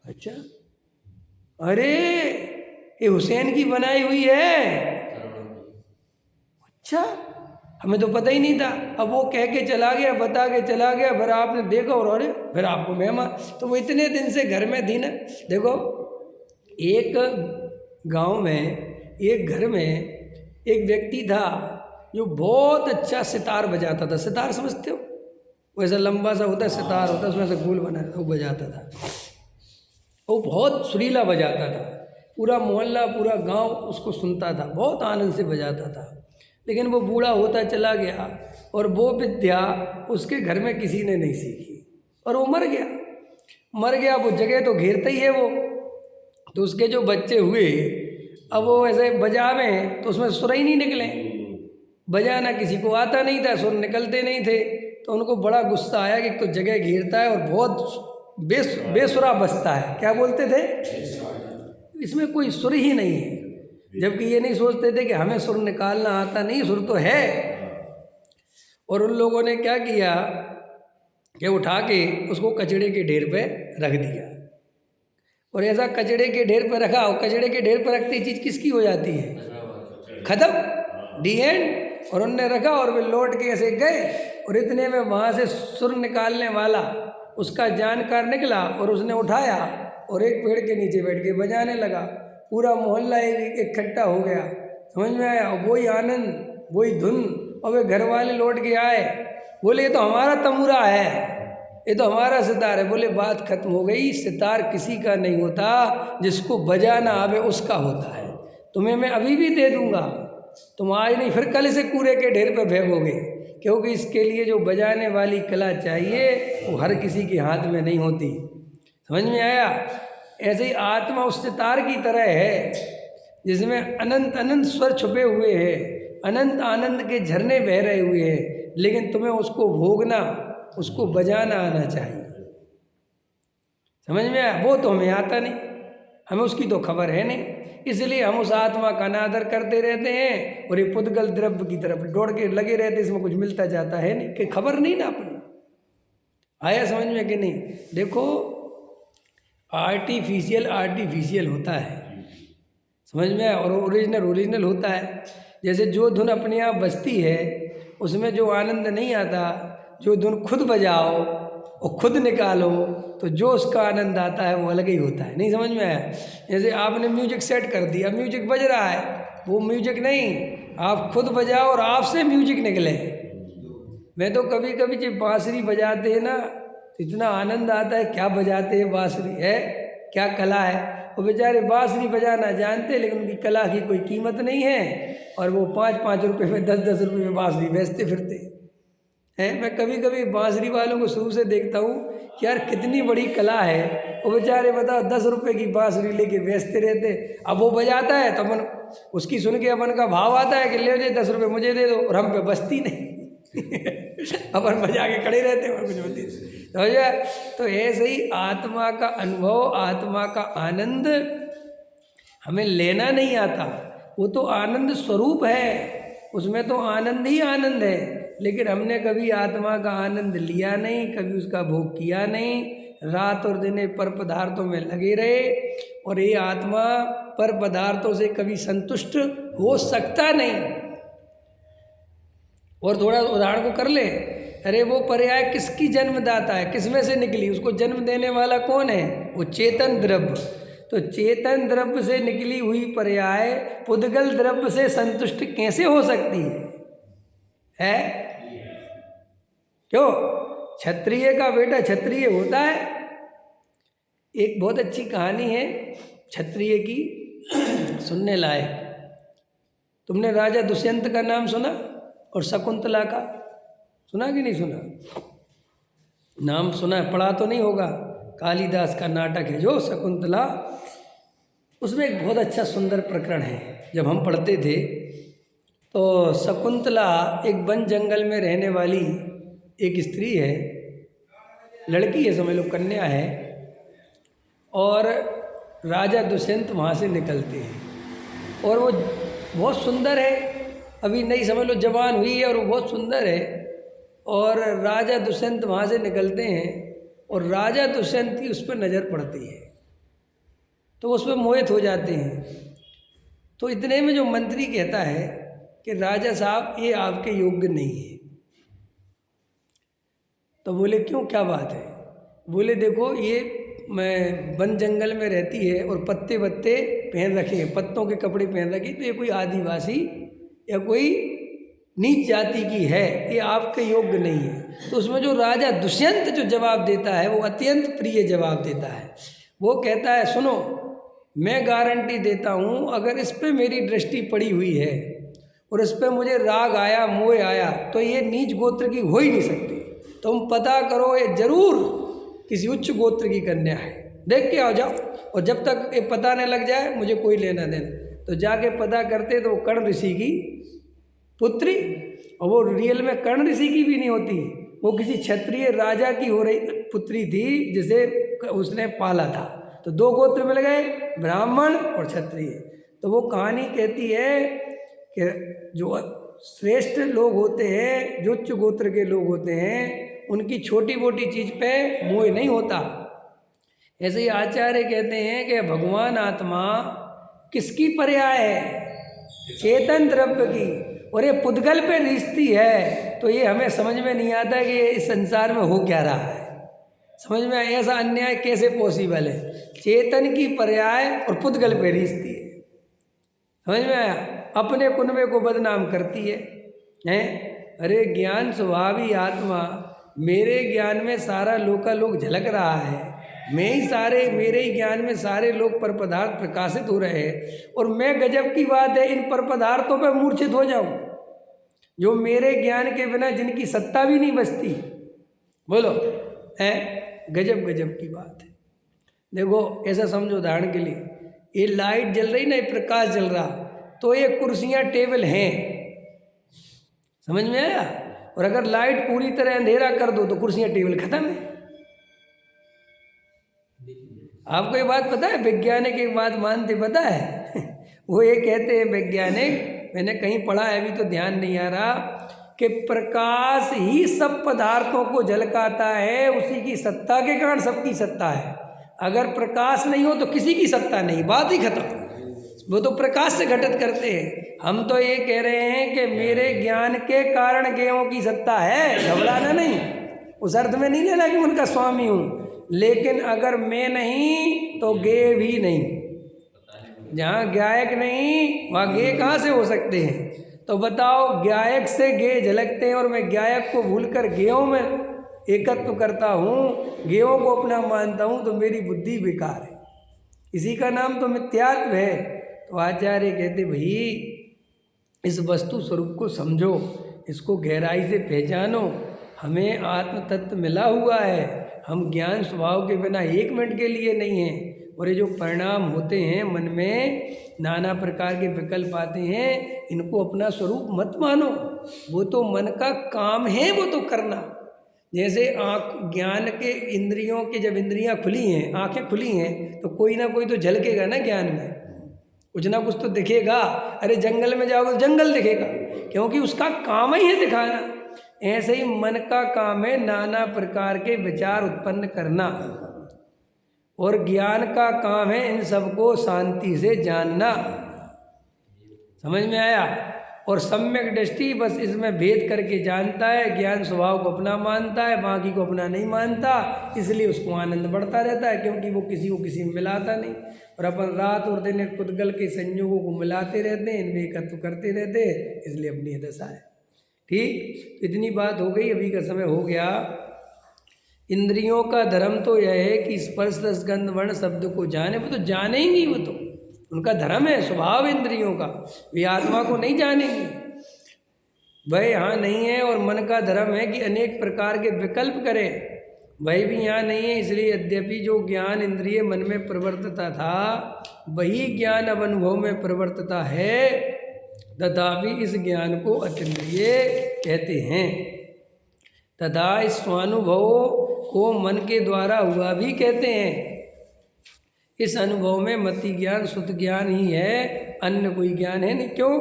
अच्छा, अरे ये हुसैन की बनाई हुई है। अच्छा, हमें तो पता ही नहीं था। अब वो कह के चला गया, बता के चला गया, फिर आपने देखा और अरे फिर आपको मेहमान, तो वो इतने दिन से घर में थी ना। देखो एक गांव में, एक घर में एक व्यक्ति था जो बहुत अच्छा सितार बजाता था। सितार समझते हो, वैसा लंबा सा होता है सितार, होता है उसमें से गोल बना, वो बजाता था, वो बहुत सुरीला बजाता था, पूरा मोहल्ला पूरा गांव उसको सुनता था, बहुत आनंद से बजाता था। लेकिन वो बूढ़ा होता चला गया और वो विद्या उसके घर में किसी ने नहीं सीखी और वो मर गया। वो जगह तो घेरता ही है वो, तो उसके जो बच्चे हुए, अब वो ऐसे बजावें तो उसमें सुर ही नहीं निकले, बजाना किसी को आता नहीं था, सुर निकलते नहीं थे। तो उनको बड़ा गुस्सा आया कि तो जगह घेरता है और बहुत बेसुरा बजता है, क्या बोलते थे, इसमें कोई सुर ही नहीं है। जबकि ये नहीं सोचते थे कि हमें सुर निकालना आता नहीं, सुर तो है। और उन लोगों ने क्या किया कि उठा के उसको कचड़े के ढेर पे रख दिया, और ऐसा कचड़े के ढेर पे रखा, और कचड़े के ढेर पर रखती चीज़ किसकी हो जाती है, खत्म, दी एंड। और उनने रखा और वे लौट के ऐसे गए, और इतने में वहाँ से सुर निकालने वाला उसका जानकार निकला और उसने उठाया और एक पेड़ के नीचे बैठ के बजाने लगा। पूरा मोहल्ला इकट्ठा हो गया, समझ में आया, वही आनंद, वही धुन। और वे घर वाले लौट के आए, बोले ये तो हमारा तमूरा है, ये तो हमारा सितार है। बोले बात खत्म हो गई, सितार किसी का नहीं होता, जिसको बजाना आवे उसका होता है। तुम्हें मैं अभी भी दे दूंगा, तुम आज नहीं फिर कल से कूड़े के ढेर पे फेंकोगे, क्योंकि इसके लिए जो बजाने वाली कला चाहिए वो हर किसी के हाथ में नहीं होती। समझ में आया? ऐसे ही आत्मा उस सितार की तरह है जिसमें अनंत अनंत स्वर छुपे हुए हैं, अनंत आनंद के झरने बह रहे हुए हैं, लेकिन तुम्हें उसको भोगना, उसको बजाना आना चाहिए। समझ में आया? वो तो हमें आता नहीं, हमें उसकी तो खबर है नहीं, इसलिए हम उस आत्मा का अनादर करते रहते हैं और ये पुद्गल द्रव्य की तरफ दौड़ के लगे रहते, इसमें कुछ मिलता जाता है नहीं, कि खबर नहीं ना अपनी। आया समझ में कि नहीं? देखो, आर्टिफिशियल होता है, समझ में आया, और ओरिजिनल होता है। जैसे जो धुन अपने आप बजती है उसमें जो आनंद नहीं आता, जो धुन खुद बजाओ और खुद निकालो तो जो उसका आनंद आता है वो अलग ही होता है। नहीं समझ में आया? जैसे आपने म्यूजिक सेट कर दिया, म्यूजिक बज रहा है, वो म्यूजिक नहीं, आप खुद बजाओ और आपसे म्यूजिक निकले। मैं तो कभी कभी जब बांसुरी बजाते हैं ना, इतना आनंद आता है, क्या बजाते हैं बांसुरी, है क्या कला है। वो बेचारे बांसुरी बजाना जानते हैं लेकिन उनकी कला की कोई कीमत नहीं है, और वो 5-5 रुपये में 10-10 रुपये में बांसुरी बेचते फिरते हैं। मैं कभी कभी बांसुरी वालों को शुरू से देखता हूँ कि यार कितनी बड़ी कला है, वो बेचारे बताओ 10 रुपये की बांसुरी लेके बेचते रहते। अब वो बजाता है तो अपन उसकी सुन के अपन का भाव आता है कि ले दे 10 रुपये मुझे दे दो, और हम पे बचती नहीं अपन बजा के खड़े रहते हैं और कुछ बोलते हैं। तो ऐसे ही आत्मा का अनुभव, आत्मा का आनंद हमें लेना नहीं आता, वो तो आनंद स्वरूप है, उसमें तो आनंद ही आनंद है, लेकिन हमने कभी आत्मा का आनंद लिया नहीं, कभी उसका भोग किया नहीं, रात और दिन पर पदार्थों में लगे रहे, और ये आत्मा पर पदार्थों से कभी संतुष्ट हो सकता नहीं। और थोड़ा उदाहरण को कर ले, अरे वो पर्याय किसकी जन्मदाता है, किसमें से निकली, उसको जन्म देने वाला कौन है? वो चेतन द्रव्य। तो चेतन द्रव्य से निकली हुई पर्याय पुद्गल द्रव्य से संतुष्ट कैसे हो सकती है? क्यों? क्षत्रिय का बेटा क्षत्रिय होता है। एक बहुत अच्छी कहानी है क्षत्रिय की, सुनने लायक। तुमने राजा दुष्यंत का नाम सुना और शकुंतला का सुना कि नहीं सुना? नाम सुना है, पढ़ा तो नहीं होगा। कालिदास का नाटक है जो शकुंतला, उसमें एक बहुत अच्छा सुंदर प्रकरण है। जब हम पढ़ते थे तो शकुंतला एक वन जंगल में रहने वाली एक स्त्री है, लड़की है, समझ लो कन्या है, और राजा दुष्यंत वहाँ से निकलते हैं, और वो बहुत सुंदर है, अभी नहीं समझ लो जवान हुई है और वो बहुत सुंदर है, और राजा दुष्यंत वहाँ से निकलते हैं, और राजा दुष्यंत की उस पर नज़र पड़ती है तो उस पर मोहित हो जाते हैं। तो इतने में जो मंत्री कहता है कि राजा साहब ये आपके योग्य नहीं है। तो बोले क्यों, क्या बात है? बोले देखो, ये मैं वन जंगल में रहती है और पत्ते वत्ते पहन रखे हैं, पत्तों के कपड़े पहन रखे, तो ये कोई आदिवासी या कोई नीच जाति की है, ये आपके योग्य नहीं है। तो उसमें जो राजा दुष्यंत जो जवाब देता है वो अत्यंत प्रिय जवाब देता है। वो कहता है सुनो, मैं गारंटी देता हूँ अगर इस पे मेरी दृष्टि पड़ी हुई है और इस पे मुझे राग आया, मोह आया, तो ये नीच गोत्र की हो ही नहीं सकती। तुम पता करो, ये जरूर किसी उच्च गोत्र की कन्या है, देख के आ जाओ, और जब तक ये पता न लग जाए मुझे कोई लेना देना। तो जाके पता करते तो वो कर्ण ऋषि की पुत्री, और वो रियल में कर्ण ऋषि की भी नहीं होती, वो किसी क्षत्रिय राजा की हो रही पुत्री थी जिसे उसने पाला था। तो दो गोत्र मिल गए, ब्राह्मण और क्षत्रिय। तो वो कहानी कहती है कि जो श्रेष्ठ लोग होते हैं, जो उच्च गोत्र के लोग होते हैं, उनकी छोटी मोटी चीज़ पे मोह नहीं होता। ऐसे ही आचार्य कहते हैं कि भगवान आत्मा किसकी पर्याय है? चेतन द्रव्य की, और ये पुद्गल पे रिश्ती है। तो ये हमें समझ में नहीं आता कि इस संसार में हो क्या रहा है। समझ में आया? ऐसा अन्याय कैसे पॉसिबल है? चेतन की पर्याय और पुद्गल पे रिश्ती है, समझ में आया? अपने कुनबे को बदनाम करती है, हैं? अरे ज्ञान स्वभावी आत्मा, मेरे ज्ञान में सारा लोकालोक झलक रहा है, मैं ही सारे, मेरे ही ज्ञान में सारे लोग पर पदार्थ प्रकाशित हो रहे हैं, और मैं गजब की बात है इन पर पदार्थों पर मूर्छित हो जाऊं, जो मेरे ज्ञान के बिना जिनकी सत्ता भी नहीं बचती। बोलो, है? गजब गजब की बात है। देखो ऐसा समझो, उदाहरण के लिए ये लाइट जल रही ना, ये प्रकाश जल रहा, तो ये कुर्सियां टेबल हैं, समझ में आया। और अगर लाइट पूरी तरह अंधेरा कर दो तो कुर्सियां टेबल खत्म है। आपको ये बात पता है, वैज्ञानिक एक बात मानते पता है वो ये कहते हैं वैज्ञानिक, मैंने कहीं पढ़ा है, अभी तो ध्यान नहीं आ रहा, कि प्रकाश ही सब पदार्थों को झलकाता है, उसी की सत्ता के कारण सबकी सत्ता है। अगर प्रकाश नहीं हो तो किसी की सत्ता नहीं, बात ही खत्म। वो तो प्रकाश से घटित करते हैं, हम तो ये कह रहे हैं कि मेरे ज्ञान के कारण गेयों की सत्ता है, घबराना नहीं, उस अर्थ में नहीं लेना कि उनका स्वामी हूँ, लेकिन अगर मैं नहीं तो गे भी नहीं। जहाँ गायक नहीं वहाँ गे कहाँ से हो सकते हैं? तो बताओ, गायक से गे झलकते हैं और मैं गायक को भूलकर गेयों में एकत्व करता हूँ, गेयों को अपना मानता हूँ, तो मेरी बुद्धि बेकार है, इसी का नाम तो मिथ्यात्व है। तो आचार्य कहते भाई इस वस्तु स्वरूप को समझो, इसको गहराई से पहचानो, हमें आत्म तत्व मिला हुआ है, हम ज्ञान स्वभाव के बिना एक मिनट के लिए नहीं हैं। और ये जो परिणाम होते हैं मन में, नाना प्रकार के विकल्प आते हैं, इनको अपना स्वरूप मत मानो, वो तो मन का काम है, वो तो करना। जैसे आँख, ज्ञान के इंद्रियों के जब इंद्रियां खुली हैं, आंखें खुली हैं, तो कोई ना कोई तो झलकेगा ना ज्ञान में, कुछ ना कुछ तो दिखेगा। अरे जंगल में जाओगे तो जंगल दिखेगा, क्योंकि उसका काम ही है दिखाना। ऐसे ही मन का काम है नाना प्रकार के विचार उत्पन्न करना, और ज्ञान का काम है इन सबको शांति से जानना। समझ में आया? और सम्यक दृष्टि बस इसमें भेद करके जानता है, ज्ञान स्वभाव को अपना मानता है, बाकी को अपना नहीं मानता, इसलिए उसको आनंद बढ़ता रहता है, क्योंकि वो किसी को किसी में मिलाता नहीं। और अपन रात और दिन पुद्गल के संयोगों को मिलाते रहते हैं, इनमें एकत्व करते रहते हैं, इसलिए अपनी दशा है। ठीक, इतनी बात हो गई, अभी का समय हो गया। इंद्रियों का धर्म तो यह है कि स्पर्श रस गंध वर्ण शब्द को जाने, वो तो जानेंगी, वो तो उनका धर्म है, स्वभाव इंद्रियों का, वे आत्मा को नहीं जानेंगी, वह यहाँ नहीं है। और मन का धर्म है कि अनेक प्रकार के विकल्प करे, वही भी यहाँ नहीं है। इसलिए यद्यपि जो ज्ञान इंद्रिय मन में प्रवर्तता था, वही ज्ञान अब अनुभव में प्रवर्तता है, तथापि इस ज्ञान को अतीन्द्रिय कहते हैं, तथा इस स्वानुभव को मन के द्वारा हुआ भी कहते हैं। इस अनुभव में मति ज्ञान शुद्ध ज्ञान ही है, अन्य कोई ज्ञान है नहीं। क्यों?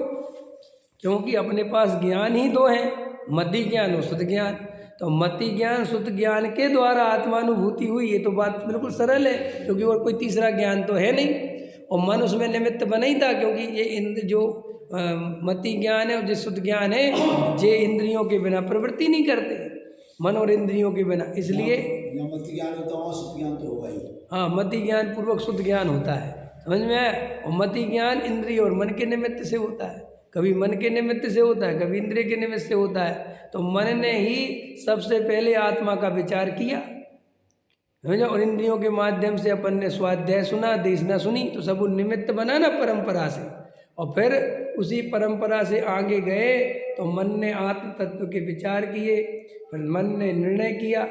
क्योंकि अपने पास ज्ञान ही दो हैं, मति ज्ञान और शुद्ध ज्ञान। तो मति ज्ञान शुद्ध ज्ञान के द्वारा आत्मानुभूति हुई, ये तो बात बिल्कुल सरल है, क्योंकि और कोई तीसरा ज्ञान तो है नहीं। और मन उसमें निमित्त बना ही था, क्योंकि ये इंद्र जो मति ज्ञान है और जो शुद्ध ज्ञान है, ये इंद्रियों के बिना प्रवृत्ति नहीं करते, मन और इंद्रियों के बिना, इसलिए मति ज्ञान होता है, शुद्ध ज्ञान तो होगा ही। हाँ, मति ज्ञान पूर्वक शुद्ध ज्ञान होता है, समझ में आया? और मति ज्ञान इंद्रिय और मन के निमित्त से होता है, कभी मन के निमित्त से होता है, कभी इंद्रिय के निमित्त से होता है। तो मन ने ही सबसे पहले आत्मा का विचार किया, समझो, और इंद्रियों के माध्यम से अपन ने स्वाध्याय सुना, देशना सुनी, तो सब निमित्त बना ना परंपरा से, और फिर उसी परंपरा से आगे गए तो मन ने आत्म तत्व के विचार किए, फिर मन ने निर्णय किया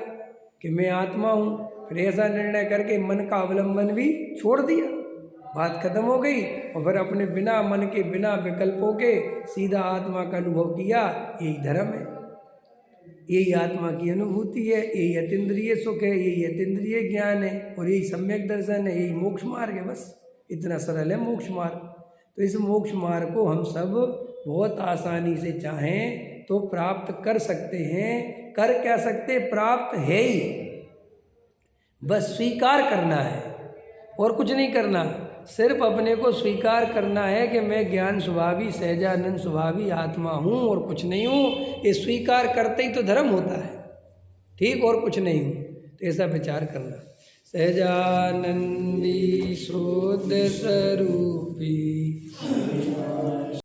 कि मैं आत्मा हूँ, फिर ऐसा निर्णय करके मन का अवलंबन भी छोड़ दिया, बात खत्म हो गई। और फिर अपने बिना मन के, बिना विकल्पों के सीधा आत्मा का अनुभव किया। यही धर्म है, यही आत्मा की अनुभूति है, यही अतीन्द्रिय सुख है, यही अतीन्द्रिय ज्ञान है, और यही सम्यक दर्शन है, यही मोक्ष मार्ग है। बस इतना सरल है मोक्ष मार्ग। तो इस मोक्ष मार्ग को हम सब बहुत आसानी से चाहें तो प्राप्त कर सकते हैं। कर क्या सकते? प्राप्त है ही, बस स्वीकार करना है और कुछ नहीं करना। सिर्फ अपने को स्वीकार करना है कि मैं ज्ञान स्वभावी, सहजानंद स्वभावी आत्मा हूँ और कुछ नहीं हूँ। ये स्वीकार करते ही तो धर्म होता है, ठीक, और कुछ नहीं हूँ। तो ऐसा विचार करना। सहजानंदी शुद्ध स्वरूपी